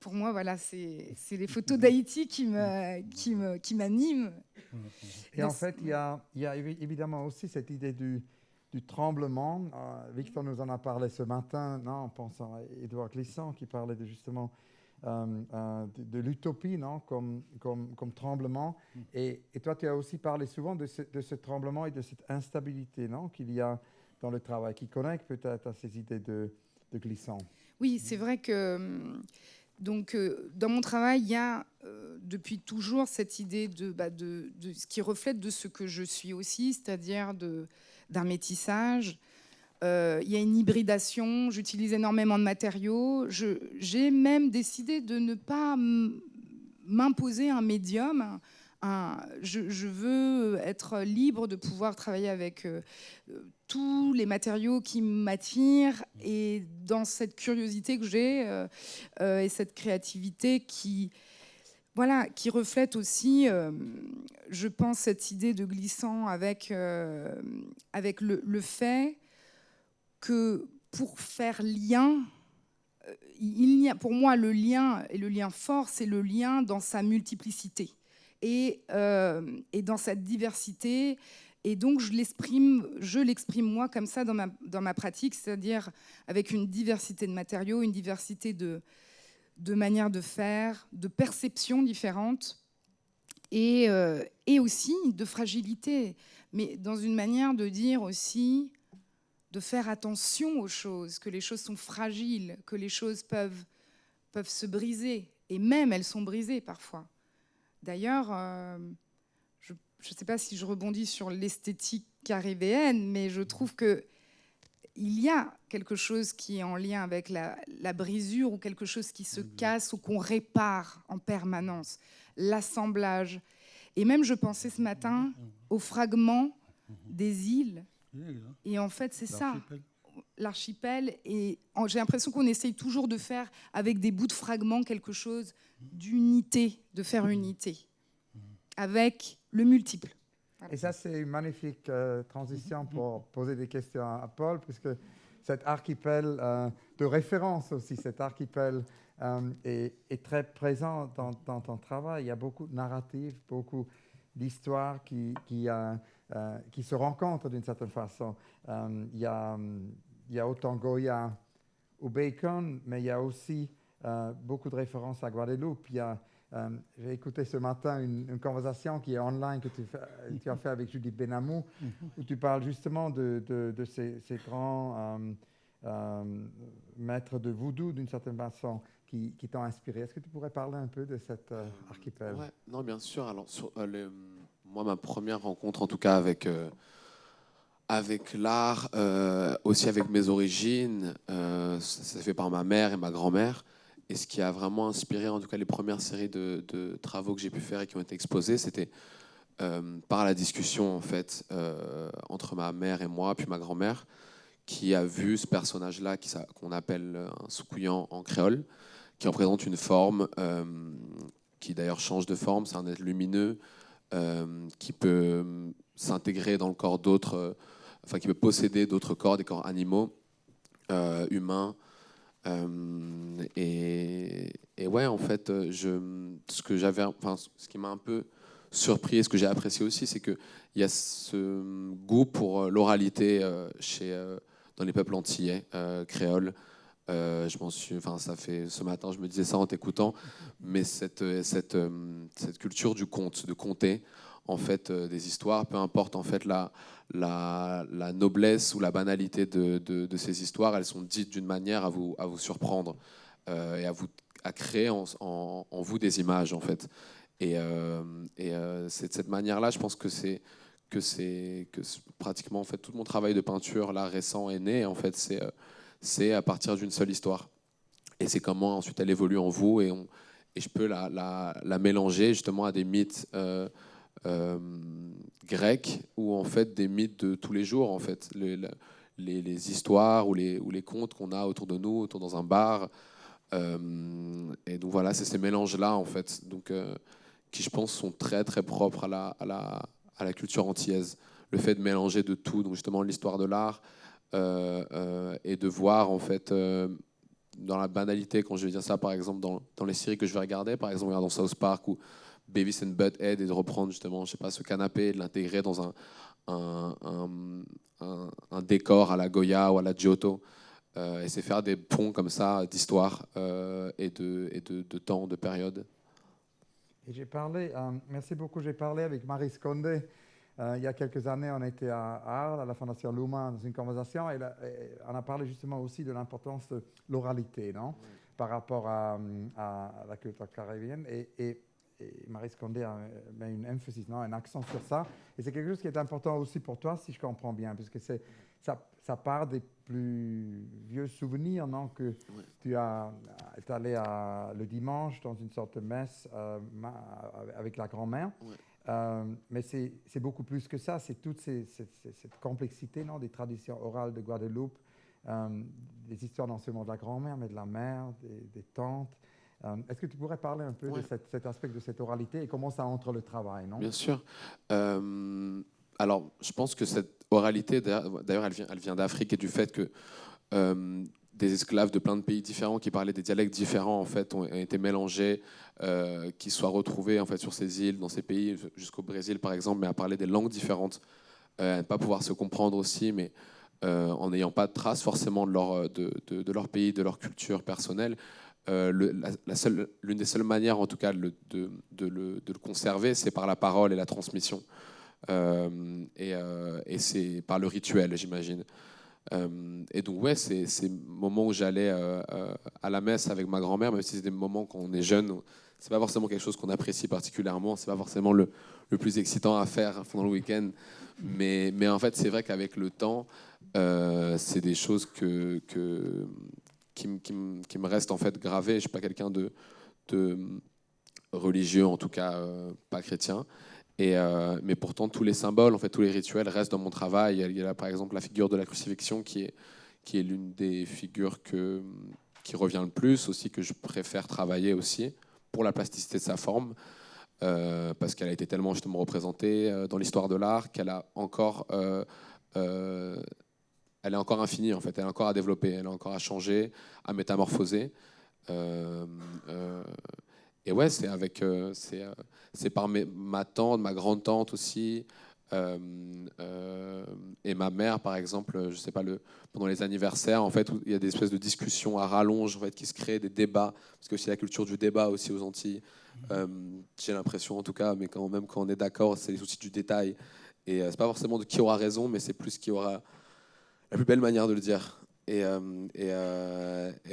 pour moi, voilà, c'est les photos d'Haïti qui m'animent. Et en fait, il y a évidemment aussi cette idée du tremblement. Victor nous en a parlé ce matin, en pensant à Édouard Glissant, qui parlait justement de l'utopie, non, comme tremblement. Et toi, tu as aussi parlé souvent de ce tremblement et de cette instabilité, non, qu'il y a dans le travail, qui connecte peut-être à ces idées de glissant. Oui, c'est vrai que dans mon travail, il y a depuis toujours cette idée de ce qui reflète de ce que je suis aussi, c'est-à-dire d'un métissage. Il y a une hybridation, j'utilise énormément de matériaux. J'ai même décidé de ne pas m'imposer un médium. Je veux être libre de pouvoir travailler avec tous les matériaux qui m'attirent, et dans cette curiosité que j'ai et cette créativité qui reflète aussi, je pense, cette idée de glissant avec le fait que pour faire lien, pour moi, le lien, et le lien fort, c'est le lien dans sa multiplicité et dans cette diversité. Et donc, je l'exprime moi comme ça dans ma pratique, c'est-à-dire avec une diversité de matériaux, une diversité de manières de faire, de perceptions différentes, et aussi de fragilité, mais dans une manière de dire aussi, de faire attention aux choses, que les choses sont fragiles, que les choses peuvent se briser, et même elles sont brisées parfois. D'ailleurs, je ne sais pas si je rebondis sur l'esthétique caribéenne, mais je trouve qu'il y a quelque chose qui est en lien avec la brisure, ou quelque chose qui se casse, ou qu'on répare en permanence, l'assemblage. Et même, je pensais ce matin aux fragments des îles. Et en fait, c'est ça, l'archipel. Et j'ai l'impression qu'on essaye toujours de faire avec des bouts de fragments quelque chose d'unité, de faire unité, avec le multiple. Voilà. Et ça, c'est une magnifique transition pour poser des questions à Paul, puisque cet archipel de référence aussi, cet archipel est très présent dans ton travail. Il y a beaucoup de narratifs, beaucoup d'histoires qui se rencontrent d'une certaine façon. Il y a autant Goya ou Bacon, mais il y a aussi beaucoup de références à Guadeloupe. J'ai écouté ce matin une conversation qui est online que tu as fait avec Judith Benamou, où tu parles justement de ces grands maîtres de voodoo, d'une certaine façon, qui t'ont inspiré. Est-ce que tu pourrais parler un peu de cet archipel? Ouais, non, bien sûr. Alors, moi, ma première rencontre, en tout cas, avec l'art, aussi avec mes origines, ça s'est fait par ma mère et ma grand-mère. Et ce qui a vraiment inspiré, en tout cas, les premières séries de travaux que j'ai pu faire et qui ont été exposés, c'était par la discussion, en fait, entre ma mère et moi, puis ma grand-mère, qui a vu ce personnage-là qu'on appelle un soukouyan en créole, qui représente une forme qui d'ailleurs change de forme. C'est un être lumineux qui peut s'intégrer dans le corps d'autres, qui peut posséder d'autres corps, des corps animaux, humains. Et ouais, en fait, ce qui m'a un peu surpris et ce que j'ai apprécié aussi, c'est qu'il y a ce goût pour l'oralité dans les peuples antillais, créoles. Ce matin, je me disais ça en t'écoutant, mais cette culture du conte, de conter en fait des histoires, peu importe en fait la noblesse ou la banalité de ces histoires, elles sont dites d'une manière à vous surprendre et à créer en vous des images en fait. Et c'est de cette manière-là, je pense que pratiquement en fait tout mon travail de peinture là récent est né. En fait, c'est à partir d'une seule histoire. Et c'est comment ensuite elle évolue en vous, et je peux la mélanger justement à des mythes grecs, ou en fait des mythes de tous les jours, en fait, les histoires ou les contes qu'on a autour de nous, dans un bar. Et donc voilà, c'est ces mélanges-là en fait, donc qui je pense sont très très propres à la culture antillaise. Le fait de mélanger de tout, donc justement l'histoire de l'art. Et de voir en fait dans la banalité, quand je vais dire ça par exemple dans les séries que je vais regarder, par exemple dans South Park ou Beavis and Butt-Head, et de reprendre justement, je sais pas, ce canapé et de l'intégrer dans un décor à la Goya ou à la Giotto, Et c'est faire des ponts comme ça d'histoire et de temps, de période. Et j'ai parlé, merci beaucoup, j'ai parlé avec Marie Scondé. Il y a quelques années, on était à Arles, à la Fondation Luma, dans une conversation, et on a parlé justement aussi de l'importance de l'oralité, non, par rapport à la culture caribéenne. Et Marie Scondé met une emphasis, non, un accent sur ça. Et c'est quelque chose qui est important aussi pour toi, si je comprends bien, parce que ça part des plus vieux souvenirs, non, que tu es allé le dimanche dans une sorte de messe avec la grand-mère. Mais c'est beaucoup plus que ça, c'est toute cette complexité, non, des traditions orales de Guadeloupe, des histoires non seulement de la grand-mère, mais de la mère, des tantes. Est-ce que tu pourrais parler un peu de cet aspect de cette oralité et comment ça entre le travail, non? Bien sûr. Alors, je pense que cette oralité, d'ailleurs, elle vient d'Afrique et du fait que des esclaves de plein de pays différents qui parlaient des dialectes différents en fait ont été mélangés, qui soient retrouvés en fait sur ces îles, dans ces pays, jusqu'au Brésil par exemple, mais à parler des langues différentes, à ne pas pouvoir se comprendre aussi, mais en n'ayant pas de traces forcément de leur pays, de leur culture personnelle. L'une des seules manières, en tout cas, de le conserver, c'est par la parole et la transmission. Et c'est par le rituel, j'imagine. Et donc, ouais, c'est ces moments où j'allais à la messe avec ma grand-mère, même si c'est des moments quand on est jeune, c'est pas forcément quelque chose qu'on apprécie particulièrement, c'est pas forcément le plus excitant à faire pendant le week-end. Mais en fait, c'est vrai qu'avec le temps, c'est des choses qui me restent en fait gravées. Je suis pas quelqu'un de religieux, en tout cas pas chrétien. Mais pourtant, tous les symboles, en fait, tous les rituels restent dans mon travail. Il y a là, par exemple, la figure de la crucifixion qui est l'une des figures qui revient le plus, aussi que je préfère travailler aussi, pour la plasticité de sa forme, parce qu'elle a été tellement justement représentée dans l'histoire de l'art qu'elle a encore, elle est encore infinie, en fait. Elle est encore à développer, elle est encore à changer, à métamorphoser. Et ouais, c'est par ma tante, ma grande-tante aussi, et ma mère, par exemple, je sais pas, pendant les anniversaires, en fait, où il y a des espèces de discussions à rallonge, en fait, qui se créent, des débats, parce que c'est la culture du débat aussi aux Antilles. J'ai l'impression, en tout cas, mais même quand on est d'accord, c'est les soucis du détail. Et c'est pas forcément de qui aura raison, mais c'est plus qui aura la plus belle manière de le dire. Et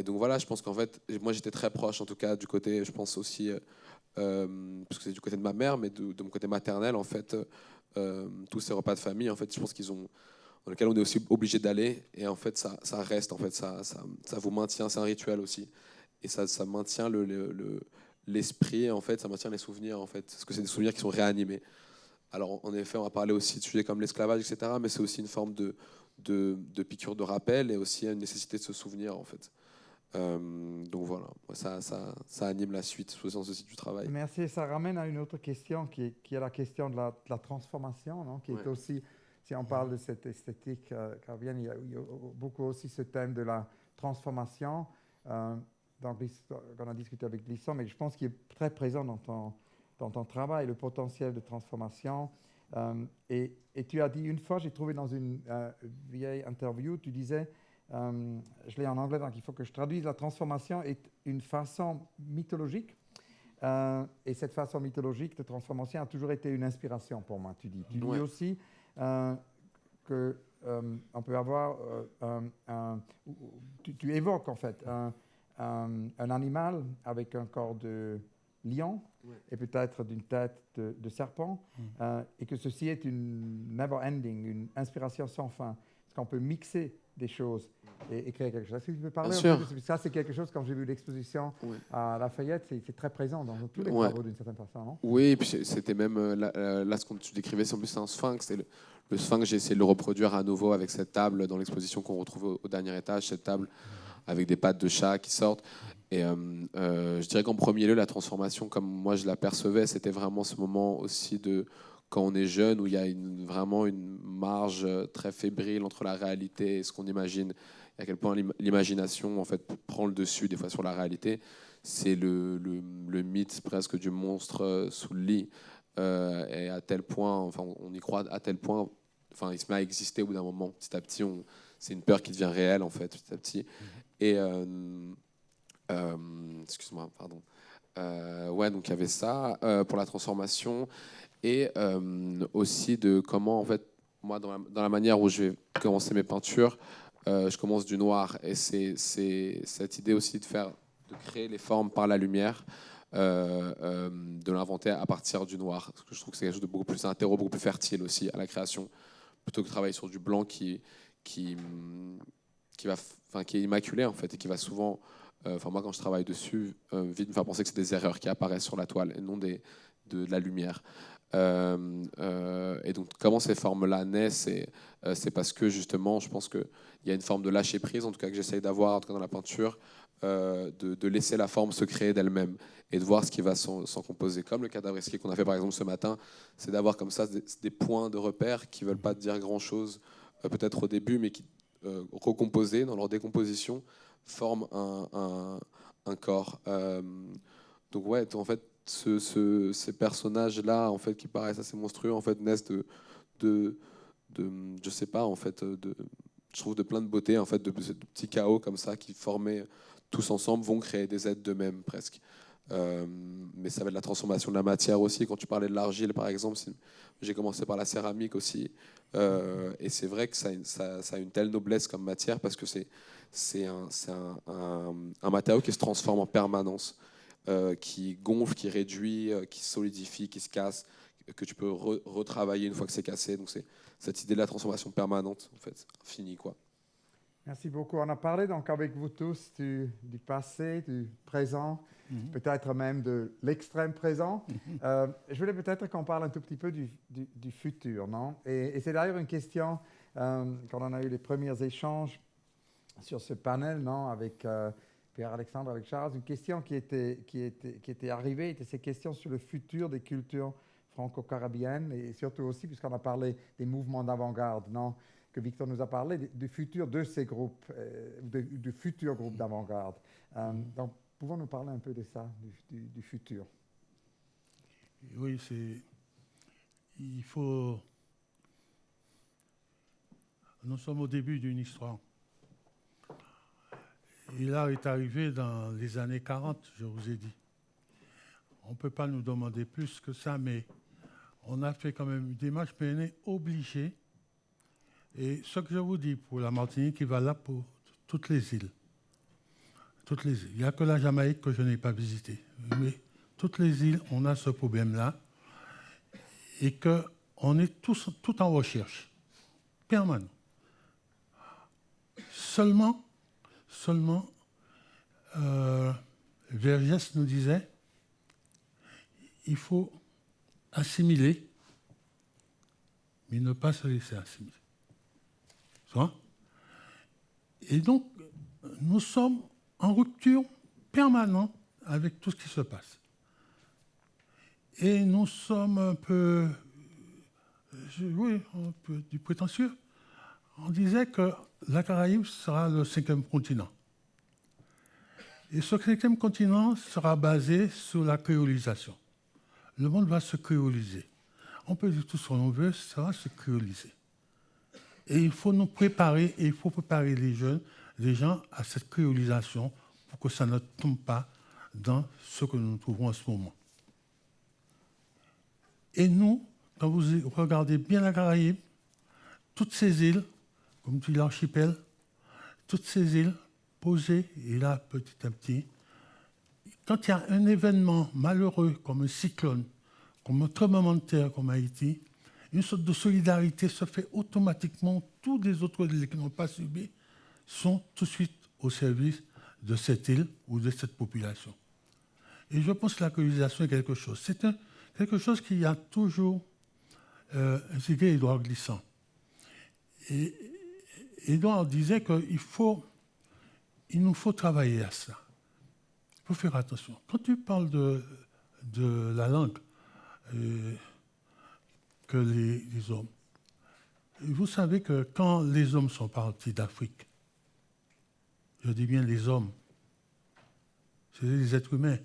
donc voilà, je pense qu'en fait, moi j'étais très proche, en tout cas, du côté, je pense aussi, parce que c'est du côté de ma mère, mais de mon côté maternel, en fait, tous ces repas de famille, en fait, je pense dans lesquels on est aussi obligé d'aller, et en fait, ça reste, en fait, ça vous maintient, c'est un rituel aussi, et ça maintient l'esprit, en fait, ça maintient les souvenirs, en fait, parce que c'est des souvenirs qui sont réanimés. Alors, en effet, on va parler aussi de sujets comme l'esclavage, etc., mais c'est aussi une forme de piqûre de rappel et aussi une nécessité de se souvenir, en fait. Donc voilà, ça anime la suite au sens aussi du travail. Merci. Ça ramène à une autre question qui est la question de la transformation, non, qui est aussi, si on parle de cette esthétique caribéenne, il y a beaucoup aussi ce thème de la transformation. Donc, on a discuté avec Lisson, mais je pense qu'il est très présent dans ton travail, le potentiel de transformation. Et tu as dit une fois, j'ai trouvé dans une vieille interview, tu disais, je l'ai en anglais, donc il faut que je traduise, la transformation est une façon mythologique. Et cette façon mythologique de transformation a toujours été une inspiration pour moi, tu dis. Tu dis aussi qu'on peut avoir, tu évoques en fait un animal avec un corps de lion et peut-être d'une tête de serpent, et que ceci est une never-ending, une inspiration sans fin. Parce qu'on peut mixer des choses et créer quelque chose. Est-ce que tu peux parler un peu de ça? C'est quelque chose, quand j'ai vu l'exposition à Lafayette, c'est très présent dans tous les travaux d'une certaine façon, non? Oui, et puis c'était même, là, ce que tu décrivais, c'est en plus un sphinx. Et le sphinx, j'ai essayé de le reproduire à nouveau avec cette table dans l'exposition qu'on retrouve au dernier étage, cette table avec des pattes de chat qui sortent. Et je dirais qu'en premier lieu, la transformation, comme moi je la percevais, c'était vraiment ce moment aussi de quand on est jeune, où il y a vraiment une marge très fébrile entre la réalité et ce qu'on imagine, et à quel point l'imagination en fait prend le dessus des fois sur la réalité. C'est le mythe presque du monstre sous le lit, et à tel point, enfin on y croit à tel point, enfin il se met à exister au bout d'un moment. Petit à petit, c'est une peur qui devient réelle, en fait, petit à petit. Et, excuse-moi, pardon. Ouais, donc il y avait ça pour la transformation. Et aussi de comment, en fait, moi, dans la manière où je vais commencer mes peintures, je commence du noir. Et c'est cette idée aussi de créer les formes par la lumière, de l'inventer à partir du noir. Parce que je trouve que c'est quelque chose de beaucoup plus, un terreau beaucoup plus fertile aussi à la création, plutôt que de travailler sur du blanc qui est immaculé, en fait, et qui va souvent, moi, quand je travaille dessus, vite me faire penser que c'est des erreurs qui apparaissent sur la toile et non de la lumière. Et donc, comment ces formes-là naissent, c'est parce que justement, je pense qu'il y a une forme de lâcher prise, en tout cas que j'essaye d'avoir, en tout cas dans la peinture, de laisser la forme se créer d'elle-même et de voir ce qui va s'en composer. Comme le cadavre esquissé qu'on a fait par exemple ce matin, c'est d'avoir comme ça des points de repère qui ne veulent pas dire grand-chose, peut-être au début, mais qui, recomposés dans leur décomposition, forment un corps. Donc ouais, en fait, ces personnages-là, en fait, qui paraissent assez monstrueux, en fait, naissent de je sais pas, en fait, je trouve de plein de beauté, en fait, de petits chaos comme ça qui formés tous ensemble vont créer des êtres d'eux-mêmes presque. Mais ça va être la transformation de la matière aussi. Quand tu parlais de l'argile, par exemple, j'ai commencé par la céramique aussi. Et c'est vrai que ça a une telle noblesse comme matière parce que c'est un matériau qui se transforme en permanence. Qui gonfle, qui réduit, qui solidifie, qui se casse, que tu peux retravailler une fois que c'est cassé. Donc c'est cette idée de la transformation permanente, en fait, infinie, quoi. Merci beaucoup. On a parlé donc avec vous tous du passé, du présent, peut-être même de l'extrême présent. Je voulais peut-être qu'on parle un tout petit peu du futur, non? Et c'est d'ailleurs une question, quand on a eu les premiers échanges sur ce panel, non, avec Pierre-Alexandre, avec Charles, une question qui était arrivée, était ces questions sur le futur des cultures franco-caribéennes et surtout aussi, puisqu'on a parlé des mouvements d'avant-garde, non, que Victor nous a parlé, du futur de ces groupes, du futur groupe d'avant-garde. Donc, pouvons-nous parler un peu de ça, du futur? Oui, il faut... Nous sommes au début d'une histoire. Et là est arrivé dans les années 40, je vous ai dit. On ne peut pas nous demander plus que ça, mais on a fait quand même une démarche, mais on est obligé. Et ce que je vous dis pour la Martinique, il va là pour toutes les îles. Toutes les îles. Il n'y a que la Jamaïque que je n'ai pas visitée. Mais toutes les îles, on a ce problème-là. Et qu'on est tout en recherche permanente. Seulement, Vergès nous disait, il faut assimiler, mais ne pas se laisser assimiler. Et donc, nous sommes en rupture permanente avec tout ce qui se passe. Et nous sommes un peu du prétentieux. On disait que la Caraïbe sera le 5e continent. Et ce 5e continent sera basé sur la créolisation. Le monde va se créoliser. On peut dire tout ce qu'on veut, ça va se créoliser. Et il faut nous préparer, et il faut préparer les gens à cette créolisation pour que ça ne tombe pas dans ce que nous trouvons en ce moment. Et nous, quand vous regardez bien la Caraïbe, toutes ces îles, comme dit l'archipel, toutes ces îles posées, et là, petit à petit, quand il y a un événement malheureux comme un cyclone, comme un tremblement de terre comme Haïti, une sorte de solidarité se fait automatiquement. Tous les autres îles qui n'ont pas subi sont tout de suite au service de cette île ou de cette population. Et je pense que la colonisation est quelque chose. C'est quelque chose qui a toujours instigé Édouard Glissant. Et Édouard disait qu'il nous faut travailler à ça. Il faut faire attention. Quand tu parles de la langue que les hommes, vous savez que quand les hommes sont partis d'Afrique, je dis bien les hommes, c'est les êtres humains,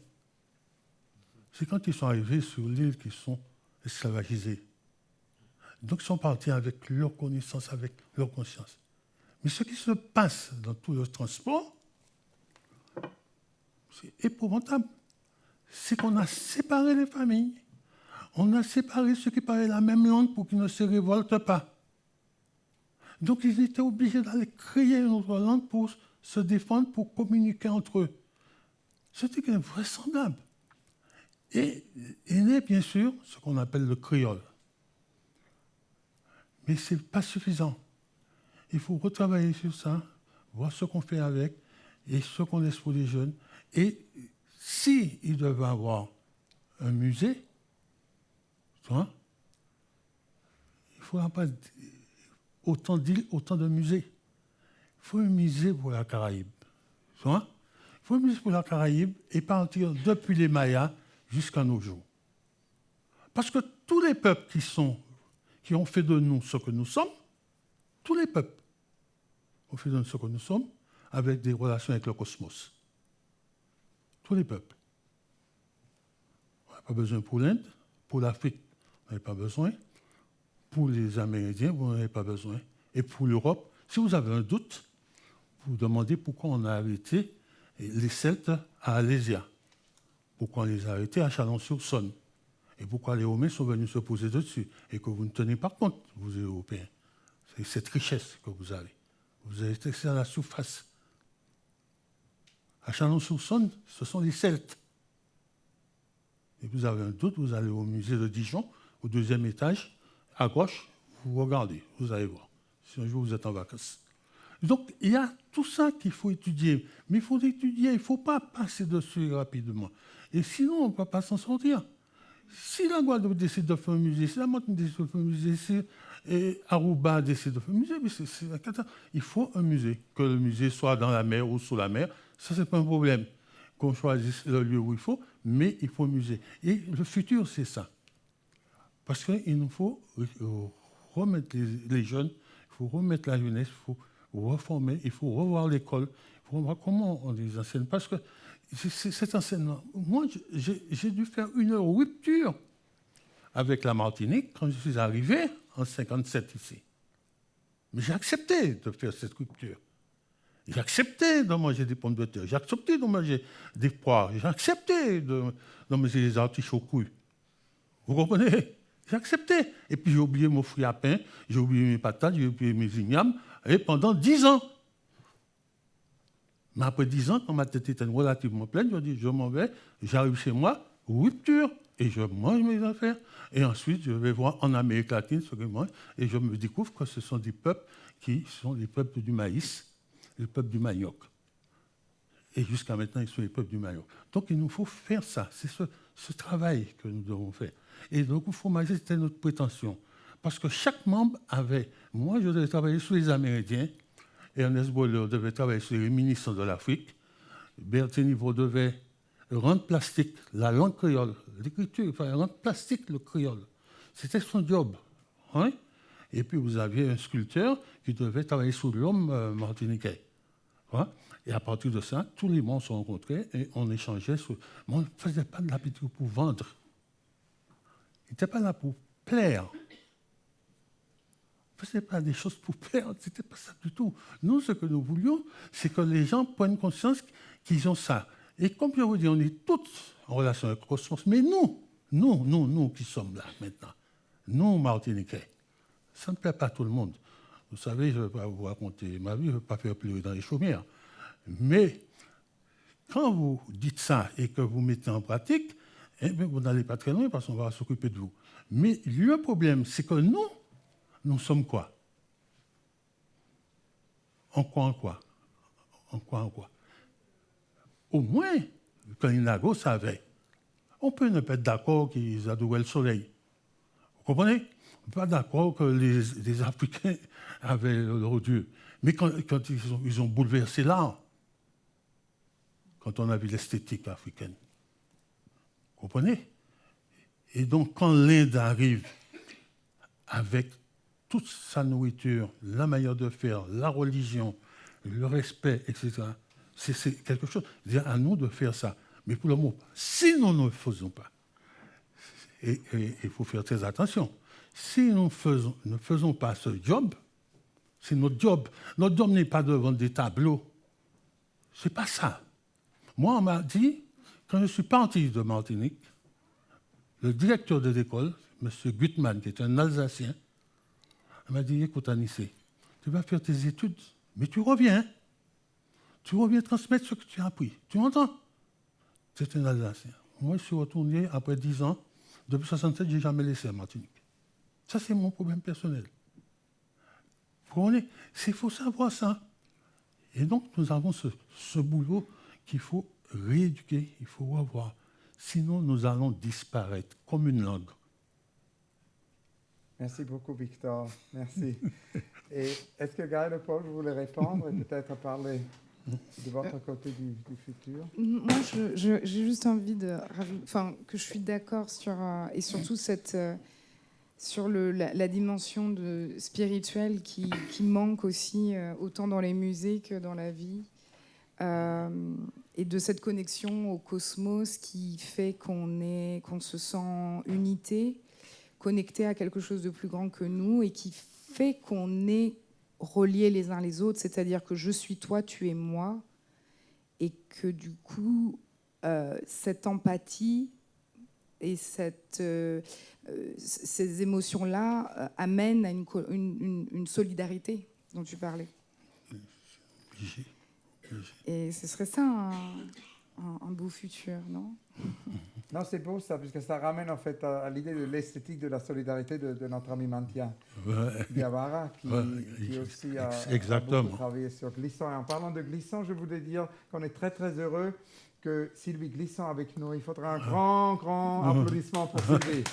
c'est quand ils sont arrivés sur l'île qu'ils sont esclavagisés. Donc ils sont partis avec leur connaissance, avec leur conscience. Mais ce qui se passe dans tout le transport, c'est épouvantable. C'est qu'on a séparé les familles. On a séparé ceux qui parlaient la même langue pour qu'ils ne se révoltent pas. Donc ils étaient obligés d'aller créer une autre langue pour se défendre, pour communiquer entre eux. C'était invraisemblable. Et est né, bien sûr, ce qu'on appelle le créole. Mais ce n'est pas suffisant. Il faut retravailler sur ça, voir ce qu'on fait avec et ce qu'on laisse pour les jeunes. Et s'il devait avoir un musée, il ne faudra pas autant d'îles, autant de musées. Il faut un musée pour la Caraïbe. Il faut un musée pour la Caraïbe et partir depuis les Mayas jusqu'à nos jours. Parce que tous les peuples qui ont fait de nous ce que nous sommes, tous les peuples ont fait de nous ce que nous sommes avec des relations avec le cosmos. Tous les peuples. On n'a pas besoin pour l'Inde, pour l'Afrique, vous n'avez pas besoin. Pour les Amérindiens, vous n'en avez pas besoin. Et pour l'Europe, si vous avez un doute, vous demandez pourquoi on a arrêté les Celtes à Alésia, pourquoi on les a arrêtés à Chalon-sur-Saône, et pourquoi les Romains sont venus se poser dessus, et que vous ne tenez pas compte, vous Européens. C'est cette richesse que vous avez. Vous avez été à la surface. À Chalon-sur-Saône, ce sont les Celtes. Et vous avez un doute, vous allez au musée de Dijon, au 2e étage, à gauche, vous regardez, vous allez voir, si un jour vous êtes en vacances. Donc, il y a tout ça qu'il faut étudier. Mais il faut étudier, il ne faut pas passer dessus rapidement. Et sinon, on ne peut pas s'en sortir. Si la Guadeloupe décide de faire un musée, si la Martinique décide de faire un musée, si Aruba décide de faire un musée, il faut un musée. Que le musée soit dans la mer ou sous la mer, ça, ce n'est pas un problème. Qu'on choisisse le lieu où il faut, mais il faut un musée. Et le futur, c'est ça. Parce qu'il nous faut remettre les jeunes, il faut remettre la jeunesse, il faut reformer, il faut revoir l'école, il faut voir comment on les enseigne. Parce que cet enseignement, moi, j'ai dû faire une rupture avec la Martinique quand je suis arrivé en 1957 ici. Mais j'ai accepté de faire cette rupture. J'ai accepté de manger des pommes de terre, j'ai accepté de manger des poires, j'ai accepté de manger des artichauts crus. Vous comprenez? J'ai accepté. Et puis j'ai oublié mon fruit à pain, j'ai oublié mes patates, j'ai oublié mes ignames, et pendant 10 ans. Mais après 10 ans, quand ma tête était relativement pleine, je dis, je m'en vais, j'arrive chez moi, rupture, et je mange mes affaires. Et ensuite, je vais voir en Amérique latine ce que je mange, et je me découvre que ce sont des peuples qui sont les peuples du maïs, les peuples du manioc. Et jusqu'à maintenant, ils sont les peuples du manioc. Donc il nous faut faire ça. C'est ce travail que nous devons faire. Et donc, il faut imaginer, c'était notre prétention. Parce que chaque membre avait... Moi, je devais travailler sur les Amérindiens. Ernest Boileau devait travailler sur les réminiscences de l'Afrique. Berthénivaux devait rendre plastique la langue créole, l'écriture, il fallait rendre plastique le créole. C'était son job. Hein? Et puis, vous aviez un sculpteur qui devait travailler sur l'homme martiniquais. Hein? Et à partir de ça, tous les mondes se rencontraient et on échangeait. Mais on ne faisait pas de la peinture pour vendre. Il n'était pas là pour plaire. On ne faisait pas des choses pour plaire, ce n'était pas ça du tout. Nous, ce que nous voulions, c'est que les gens prennent conscience qu'ils ont ça. Et comme je vous dis, on est tous en relation avec le cosmos, mais nous qui sommes là maintenant, nous, Martiniquais, ça ne plaît pas à tout le monde. Vous savez, je ne vais pas vous raconter ma vie, je ne vais pas faire pleurer dans les chaumières. Mais quand vous dites ça et que vous mettez en pratique, eh bien, vous n'allez pas très loin parce qu'on va s'occuper de vous. Mais le problème, c'est que nous sommes quoi? En quoi? Au moins, quand Inago savait, on peut ne pas être d'accord qu'ils adoraient le soleil. Vous comprenez? On n'est pas d'accord que les Africains avaient leur Dieu. Mais quand ils ont bouleversé l'art, quand on a vu l'esthétique africaine. Vous comprenez? Et donc, quand l'Inde arrive avec toute sa nourriture, la manière de faire, la religion, le respect, etc., c'est quelque chose. C'est à nous de faire ça. Mais pour le moment, si nous ne le faisons pas, et il faut faire très attention, si nous ne faisons pas ce job, C'est notre job. Notre job n'est pas de vendre des tableaux. C'est pas ça. Moi, on m'a dit, quand je suis parti de Martinique, le directeur de l'école, M. Gutmann, qui est un Alsacien, m'a dit, écoute, Anissé, tu vas faire tes études, mais tu reviens. Tu reviens transmettre ce que tu as appris. Tu entends? C'est un Alsacien. Moi, je suis retourné après 10 ans. Depuis 1967, je n'ai jamais laissé la Martinique. Ça, c'est mon problème personnel. Il faut savoir ça. Et donc, nous avons ce boulot qu'il faut rééduquer, il faut revoir. Sinon, nous allons disparaître comme une langue. Merci beaucoup, Victor. Merci. Et est-ce que Gaël et Paul, vous voulez répondre et peut-être parler de votre côté du futur? Moi, j'ai juste envie de rajouter, que je suis d'accord sur, et surtout sur la dimension spirituelle qui manque aussi autant dans les musées que dans la vie, et de cette connexion au cosmos qui fait qu'on se sent unité, connecté à quelque chose de plus grand que nous, et qui fait qu'on est reliés les uns les autres, c'est-à-dire que je suis toi, tu es moi, et que du coup, cette empathie et ces émotions-là amènent à une solidarité dont tu parlais. Et ce serait ça un beau futur, non? Non, c'est beau ça, puisque ça ramène en fait à l'idée de l'esthétique de la solidarité de notre ami Mantia Diawara, qui aussi a beaucoup travaillé sur Glissant. Et en parlant de Glissant, je voulais dire qu'on est très très heureux que Sylvie Glissant avec nous. Il faudra un grand applaudissement pour Sylvie.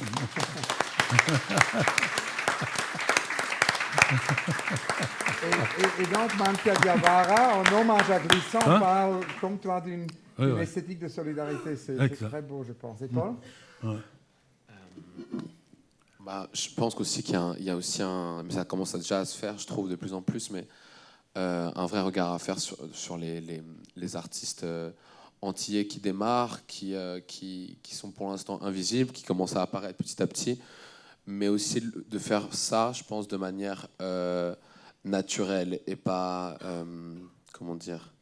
et donc, Mantia Diawara, en hommage à Glissant, parle, comme toi, d'une esthétique de solidarité. C'est très beau, je pense. Et Paul? Je pense aussi qu'il y a aussi mais ça commence déjà à se faire, je trouve, de plus en plus, mais un vrai regard à faire sur les artistes antillais qui démarrent, qui sont pour l'instant invisibles, qui commencent à apparaître petit à petit, mais aussi de faire ça, je pense, de manière naturelle et pas, comment dire,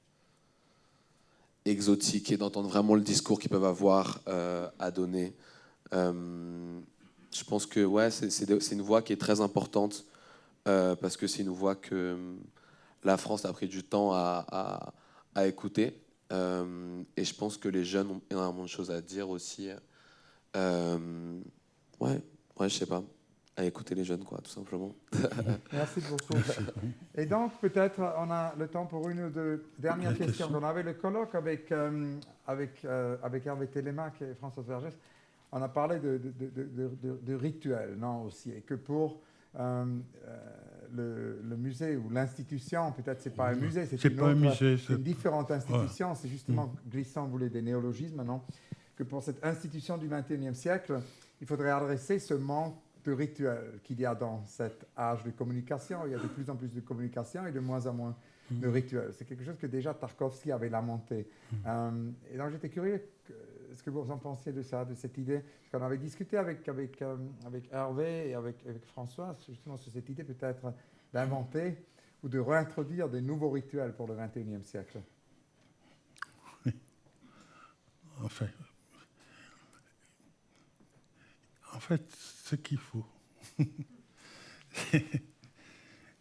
exotique, et d'entendre vraiment le discours qu'ils peuvent avoir à donner. Je pense que c'est une voix qui est très importante parce que c'est une voix que la France a pris du temps à écouter. Et je pense que les jeunes ont énormément de choses à dire aussi. Je sais pas. À écouter les jeunes, quoi, tout simplement. Merci beaucoup. Et donc, peut-être, on a le temps pour une ou deux dernières questions. On avait le colloque avec Hervé Télémac et Françoise Vergès. On a parlé de rituels, non, aussi. Et que pour le musée ou l'institution, peut-être c'est pas un musée, c'est une différente institution. Ouais. C'est justement, Glissant voulait des néologismes, non? Que pour cette institution du XXIe siècle, il faudrait adresser ce manque de rituels qu'il y a dans cet âge de communication. Il y a de plus en plus de communication et de moins en moins de rituels. C'est quelque chose que déjà Tarkovsky avait lamenté. Et donc j'étais curieux ce que vous en pensiez de ça, de cette idée. Parce qu'on avait discuté avec Hervé et avec François, justement sur cette idée peut-être d'inventer ou de réintroduire des nouveaux rituels pour le XXIe siècle. Oui. En fait, ce qu'il faut,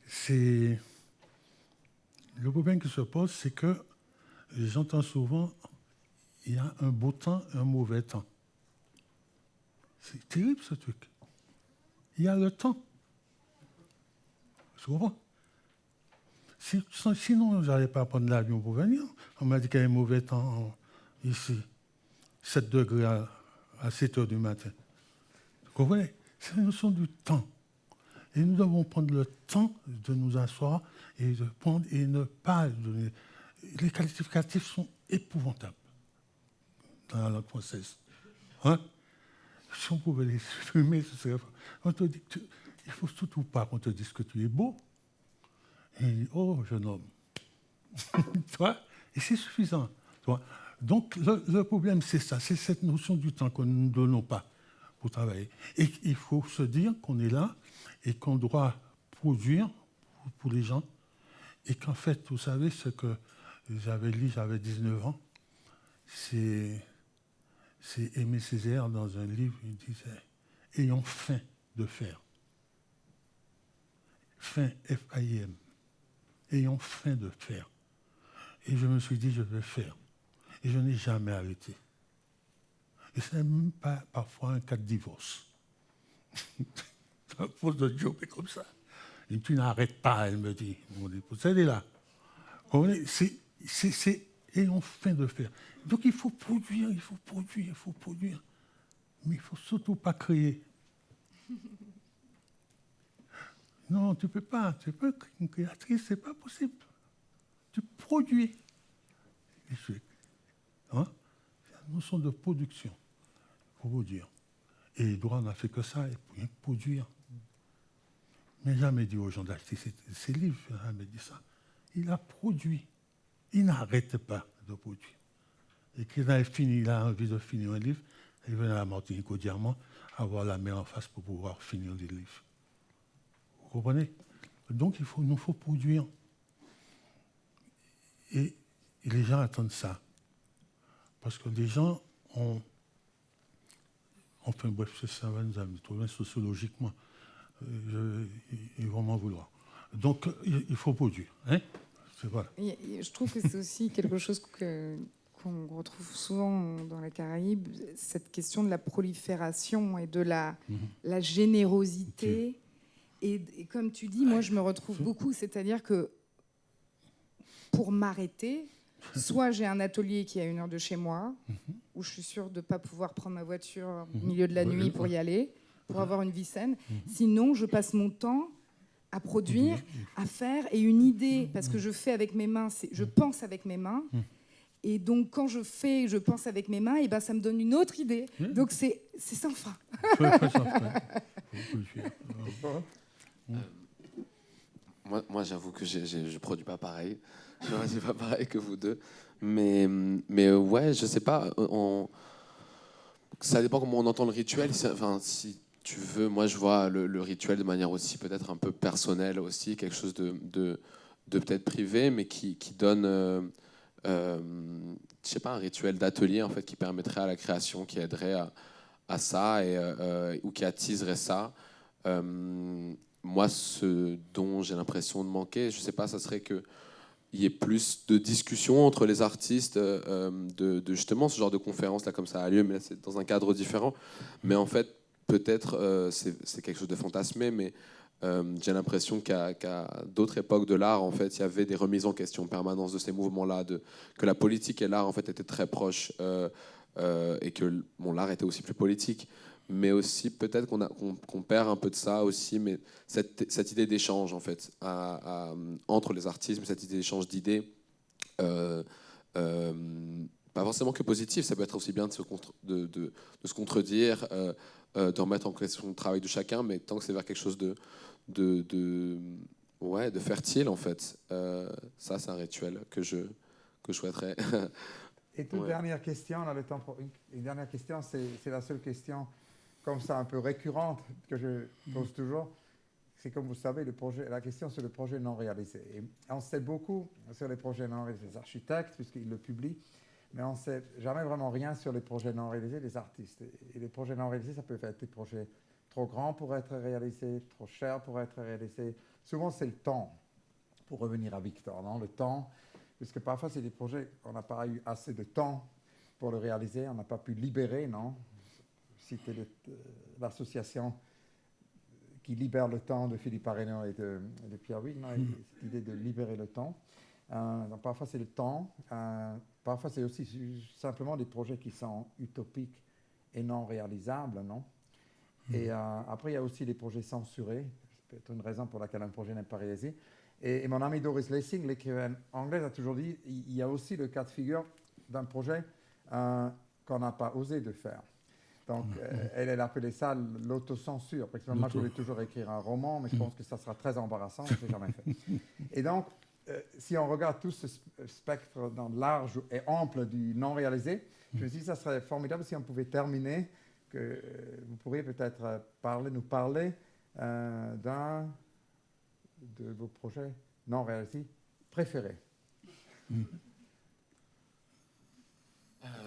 c'est... Le problème qui se pose, c'est que j'entends souvent, il y a un beau temps, un mauvais temps. C'est terrible, ce truc. Il y a le temps. Souvent. Sinon, je n'allais pas prendre l'avion pour venir. On m'a dit qu'il y a un mauvais temps ici, 7 degrés à 7 heures du matin. Vous comprenez? C'est la notion du temps. Et nous devons prendre le temps de nous asseoir et de prendre et ne pas donner. Les qualificatifs sont épouvantables dans la langue française. Hein? Si on pouvait les supprimer, ce serait... On te dit il ne faut surtout pas qu'on te dise que tu es beau. Et oh, jeune homme. Et c'est suffisant. Donc le problème, c'est ça. C'est cette notion du temps que nous ne donnons pas pour travailler. Et il faut se dire qu'on est là et qu'on doit produire pour les gens. Et qu'en fait, vous savez, ce que j'avais lu, j'avais 19 ans, c'est Aimé Césaire, dans un livre, il disait « Ayons faim de faire ». Faim, F-A-I-M. Ayons faim de faire. Et je me suis dit, je vais faire. Et je n'ai jamais arrêté. Et ce n'est même pas parfois un cas de divorce. La pose de Job est comme ça. Et tu n'arrêtes pas, elle me dit. Mon épouse, elle est là. C'est ayons faim de faire. Donc il faut produire, il faut produire, il faut produire. Mais il ne faut surtout pas créer. Non, tu ne peux pas. Tu peux être une créatrice, ce n'est pas possible. Tu produis. Hein? C'est la notion de production. Il faut produire. Et Edouard n'a fait que ça, il faut produire. Mais jamais dit aux gens d'acheter ses livres, il n'a jamais dit ça. Il a produit. Il n'arrête pas de produire. Et quand il a envie de finir un livre, il vient à la Martinique au Diamant, avoir la main en face pour pouvoir finir les livres. Vous comprenez? Donc il nous faut produire. Et les gens attendent ça. Parce que les gens ont... Enfin bref, ça va nous amener trop loin sociologiquement. Ils vont m'en vouloir. Donc il faut produire. Hein? Voilà. Je trouve que c'est aussi quelque chose qu'on retrouve souvent dans les Caraïbes, cette question de la prolifération et de la générosité. Okay. Et comme tu dis, moi je me retrouve beaucoup, c'est-à-dire que pour m'arrêter, soit j'ai un atelier qui est à 1 heure de chez moi, où je suis sûre de ne pas pouvoir prendre ma voiture au milieu de la nuit pour y aller, pour avoir une vie saine. Sinon, je passe mon temps à produire, à faire, et une idée, parce que je fais avec mes mains, je pense avec mes mains, et donc quand je fais, je pense avec mes mains, et ben ça me donne une autre idée. Donc c'est sans fin. Moi, j'avoue que je produis pas pareil. Je ne produis pas pareil que vous deux. Mais ouais, je sais pas. Ça dépend comment on entend le rituel. Enfin, si tu veux, moi, je vois le rituel de manière aussi peut-être un peu personnelle aussi, quelque chose de peut-être privé, mais qui donne, je sais pas, un rituel d'atelier en fait qui permettrait à la création, qui aiderait à ça ou qui attiserait ça. Moi, ce dont j'ai l'impression de manquer, je sais pas, ça serait que il y ait plus de discussions entre les artistes, de justement ce genre de conférence là comme ça a lieu, mais là c'est dans un cadre différent. Mais en fait, peut-être c'est quelque chose de fantasmé, mais j'ai l'impression qu'à d'autres époques de l'art, en fait, il y avait des remises en question en permanence de ces mouvements-là, que la politique et l'art en fait étaient très proches, et que l'art était aussi plus politique. Mais aussi peut-être qu'on perd un peu de ça aussi, mais cette idée d'échange en fait entre les artistes, cette idée d'échange d'idées, pas forcément que positive, ça peut être aussi bien de se contredire, de remettre en question le travail de chacun, mais tant que c'est vers quelque chose de fertile en fait, ça c'est un rituel que je souhaiterais. Et toute dernière question, on a le temps pour une dernière question, c'est la seule question comme ça un peu récurrente que je pose toujours. C'est comme vous savez, la question sur le projet non réalisé. Et on sait beaucoup sur les projets non réalisés des architectes, puisqu'ils le publient, mais on ne sait jamais vraiment rien sur les projets non réalisés des artistes. Et les projets non réalisés, ça peut être des projets trop grands pour être réalisés, trop chers pour être réalisés. Souvent, c'est le temps, pour revenir à Victor, non? Le temps, puisque parfois, c'est des projets, on n'a pas eu assez de temps pour le réaliser, on n'a pas pu libérer, non? Citer l'association qui libère le temps de Philippe Arénaud et de Pierre Huyghe, cette idée de libérer le temps. Donc parfois c'est le temps, parfois c'est aussi simplement des projets qui sont utopiques et non réalisables, non? Et après il y a aussi les projets censurés, c'est peut-être une raison pour laquelle un projet n'est pas réalisé. Et mon ami Doris Lessing, l'écrivaine anglaise, a toujours dit il y a aussi le cas de figure d'un projet qu'on n'a pas osé de faire. Donc, elle appelait ça l'autocensure. Parce que moi, je voulais toujours écrire un roman, mais je pense que ça sera très embarrassant, je ne l'ai jamais fait. Et donc, si on regarde tout ce spectre large et ample du non réalisé, je me suis dit que ça serait formidable si on pouvait terminer, que vous pourriez peut-être nous parler d'un de vos projets non réalisés préférés?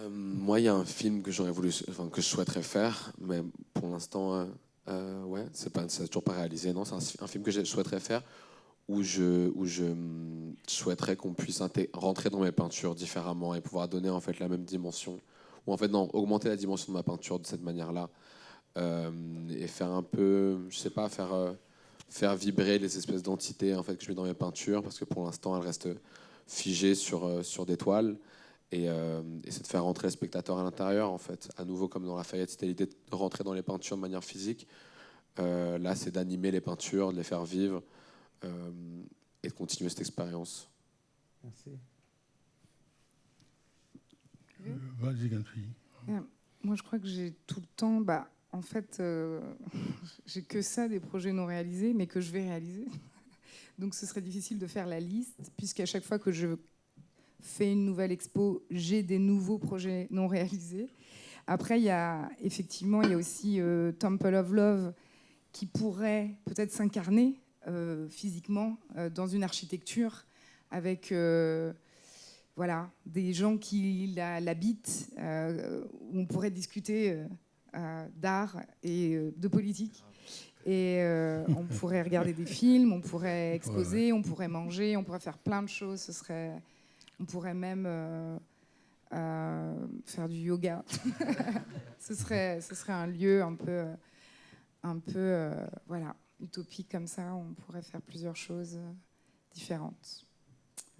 Moi, il y a un film que que je souhaiterais faire, mais pour l'instant, ouais, c'est toujours pas réalisé. Non, c'est un film que je souhaiterais faire où je souhaiterais qu'on puisse rentrer dans mes peintures différemment et pouvoir donner en fait la même dimension, ou en fait non, augmenter la dimension de ma peinture de cette manière-là, et faire un peu, je sais pas, faire vibrer les espèces d'entités en fait que je mets dans mes peintures, parce que pour l'instant elles restent figées sur des toiles. Et c'est de faire rentrer le spectateur à l'intérieur, en fait. À nouveau, comme dans Lafayette, c'était l'idée de rentrer dans les peintures de manière physique. Là, c'est d'animer les peintures, de les faire vivre et de continuer cette expérience. Merci. Vas-y, Ganfi. Moi, je crois que j'ai tout le temps... en fait, j'ai que ça, des projets non réalisés, mais que je vais réaliser. Donc, ce serait difficile de faire la liste, puisqu'à chaque fois que je fais une nouvelle expo, j'ai des nouveaux projets non réalisés. Après, il y a aussi Temple of Love qui pourrait peut-être s'incarner physiquement dans une architecture avec des gens qui l'habitent, où on pourrait discuter d'art et de politique. Et on pourrait regarder des films, on pourrait exposer, on pourrait manger, on pourrait faire plein de choses. On pourrait même faire du yoga. ce serait un lieu un peu utopique comme ça. On pourrait faire plusieurs choses différentes.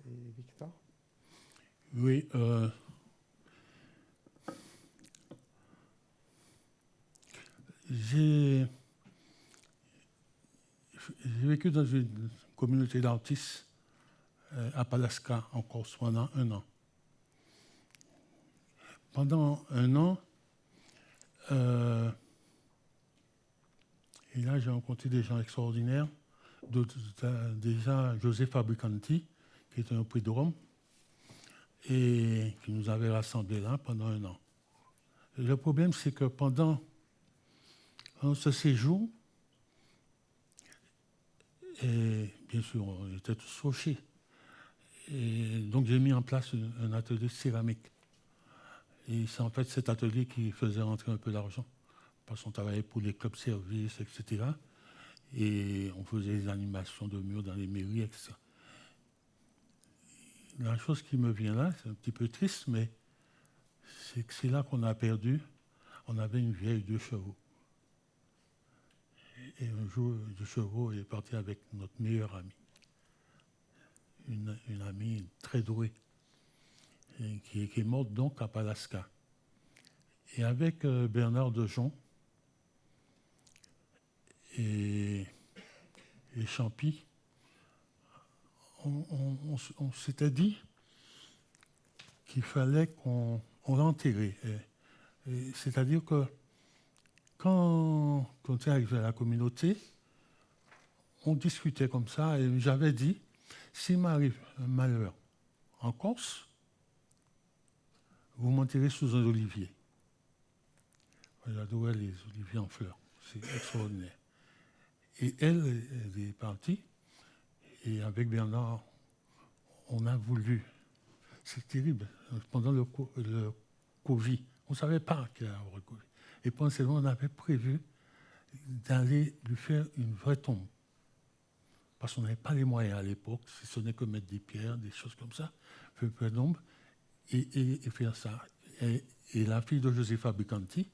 Et Victor? Oui. J'ai vécu dans une communauté d'artistes à Palaska, en Corse, pendant 1 an. Pendant 1 an, et là j'ai rencontré des gens extraordinaires, déjà José Fabricanti, qui était un prix de Rome, et qui nous avait rassemblés là pendant 1 an. Et le problème, c'est que pendant ce séjour, et bien sûr, on était tous fauchés. Et donc j'ai mis en place un atelier céramique. Et c'est en fait cet atelier qui faisait rentrer un peu d'argent. Parce qu'on travaillait pour les clubs services, etc. Et on faisait des animations de murs dans les mairies, etc. La chose qui me vient là, c'est un petit peu triste, mais c'est que c'est là qu'on a perdu. On avait une vieille 2 chevaux. Et un jour, 2 chevaux est parti avec notre meilleure amie. Une amie très douée, qui est morte donc à Palaska. Et avec Bernard Dejon et Champy, on s'était dit qu'il fallait qu'on l'enterrait. C'est-à-dire que quand on est arrivé à la communauté, on discutait comme ça et j'avais dit, s'il m'arrive un malheur en Corse, vous m'enterrez sous un olivier. J'adorais les oliviers en fleurs, c'est extraordinaire. Et elle est partie, et avec Bernard, on a voulu. C'est terrible, pendant le Covid, on ne savait pas qu'il y allait avoir le Covid. Et potentiellement, on avait prévu d'aller lui faire une vraie tombe. Parce qu'on n'avait pas les moyens à l'époque, si ce n'est que mettre des pierres, des choses comme ça, faire une tombe, et faire ça. Et la fille de José Fabricanti,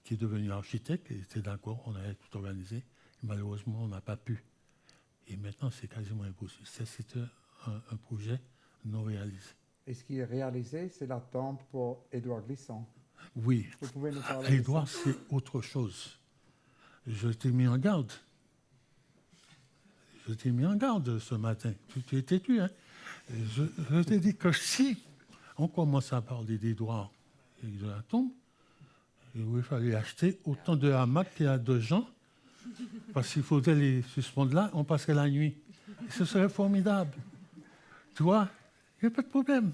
qui est devenue architecte, était d'accord, on avait tout organisé. Malheureusement, on n'a pas pu. Et maintenant, c'est quasiment impossible. C'est un projet non réalisé. Et ce qui est réalisé, c'est la tombe pour Édouard Glissant. Oui. Vous pouvez nous parler Édouard, de ça? c'est autre chose. Je t'ai mis en garde. Je t'ai mis en garde ce matin. Tu es têtu, hein? Je t'ai dit que si on commence à parler d'Édouard et de la tombe, il fallait acheter autant de hamacs qu'il y a de gens, parce qu'il faudrait les suspendre là, on passerait la nuit. Et ce serait formidable. Tu vois, il n'y a pas de problème.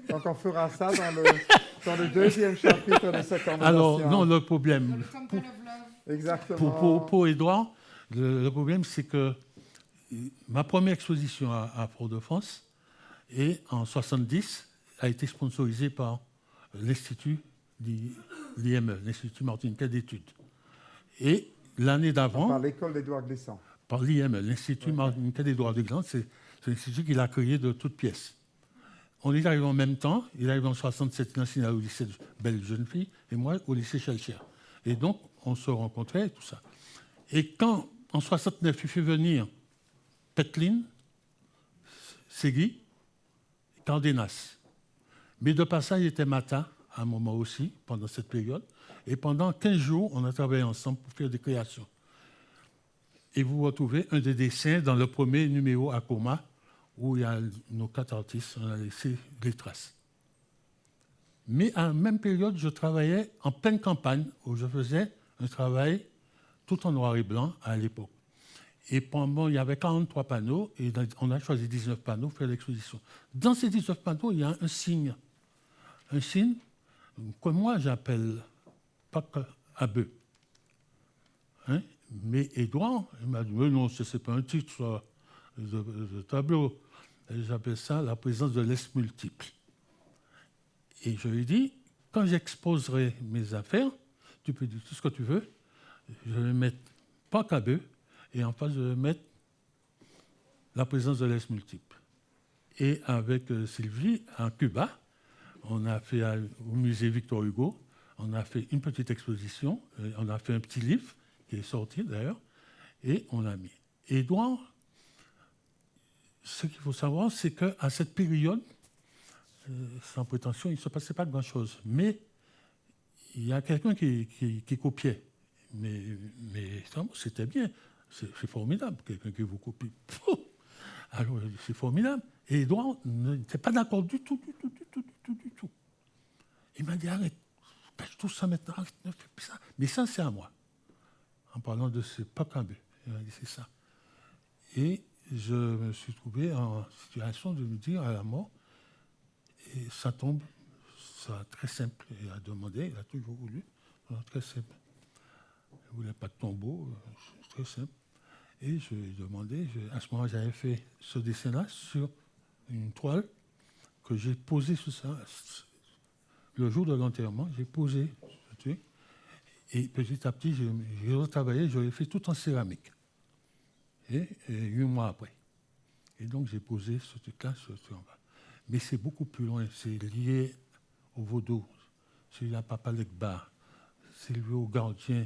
Donc on fera ça dans le 2e chapitre de cette conversation. Alors, non, le problème, Exactement. pour Édouard, le problème, c'est que ma première exposition à Fort-de-France, et en 70, a été sponsorisée par l'Institut l'IME, l'Institut martiniquais d'études. Et l'année d'avant... Par l'école d'Édouard Glissant. Par l'IME, l'Institut martiniquais des droits de Glissant, c'est l'institut qu'il a créé de toutes pièces. On est arrivé en même temps. Il arrive en 67, il enseignait au lycée de Belle Jeune Fille, et moi au lycée Chelcher. Et donc, on se rencontrait et tout ça. Et quand, en 69, il fait venir Petlin, Segui, Cardenas. Mais de passage, il était Mata, à un moment aussi, pendant cette période. Et pendant 15 jours, on a travaillé ensemble pour faire des créations. Et vous retrouvez un des dessins dans le premier numéro à Coma, où il y a nos 4 artistes, on a laissé des traces. Mais à la même période, je travaillais en pleine campagne, où je faisais un travail tout en noir et blanc à l'époque. Et pendant, il y avait 43 panneaux, et on a choisi 19 panneaux pour faire l'exposition. Dans ces 19 panneaux, il y a un signe. Un signe que moi j'appelle Pâques à bœuf. Hein? Mais Édouard, il m'a dit, mais non, ce n'est pas un titre de tableau. J'appelle ça la présence de l'Est multiple. Et je lui ai dit, quand j'exposerai mes affaires, tu peux dire tout ce que tu veux, je vais mettre Pâques à bœuf, et en face, je vais mettre la présence de l'Est multiple. Et avec Sylvie, à Cuba, on a fait au musée Victor Hugo, on a fait une petite exposition, on a fait un petit livre qui est sorti d'ailleurs, et on l'a mis. Édouard, ce qu'il faut savoir, c'est qu'à cette période, sans prétention, il ne se passait pas grand-chose. Mais il y a quelqu'un qui copiait. Mais c'était bien, c'est formidable, quelqu'un qui vous copie. Alors, c'est formidable. Et Édouard n'était pas d'accord du tout. Il m'a dit, arrête, cache tout ça maintenant, arrête, ne fais plus ça. Mais ça, c'est à moi. En parlant de ce Pacabé. Il m'a dit, c'est ça. Et je me suis trouvé en situation de me dire à la mort, et ça tombe, ça très simple. Il a demandé, il a toujours voulu, très simple. Il ne voulait pas de tombeau, très simple. Et je lui ai demandé, à ce moment j'avais fait ce dessin-là sur une toile que j'ai posée sur ça. Le jour de l'enterrement, j'ai posé ce truc. Et petit à petit, j'ai retravaillé, je l'ai fait tout en céramique. Et 8 mois après. Et donc j'ai posé ce truc-là sur ce truc-là. Mais c'est beaucoup plus loin, c'est lié au vaudou, c'est lié à Papa Legba, c'est lié au gardien.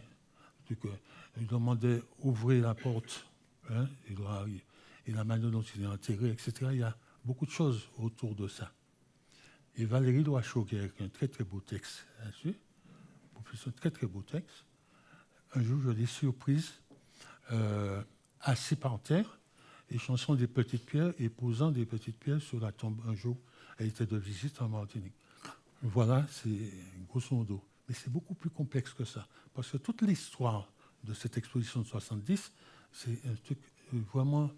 Il demandait d'ouvrir la porte, hein, et la manière dont il est enterré, etc. Il y a beaucoup de choses autour de ça. Et Valérie Doichot, qui a écrit un très très beau texte là-dessus, un très très beau texte, un jour je l'ai surprise, assis par terre, échangeant des petites pierres et posant des petites pierres sur la tombe. Un jour, elle était de visite en Martinique. Voilà, c'est grosso modo. Mais c'est beaucoup plus complexe que ça. Parce que toute l'histoire de cette exposition de 70, c'est un truc vraiment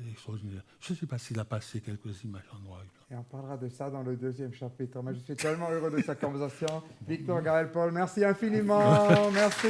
extraordinaire. Je ne sais pas s'il a passé quelques images en noir et blanc. Et on parlera de ça dans le 2e chapitre. Mais je suis tellement heureux de cette conversation. Victor Gaël Paul, merci infiniment. Merci.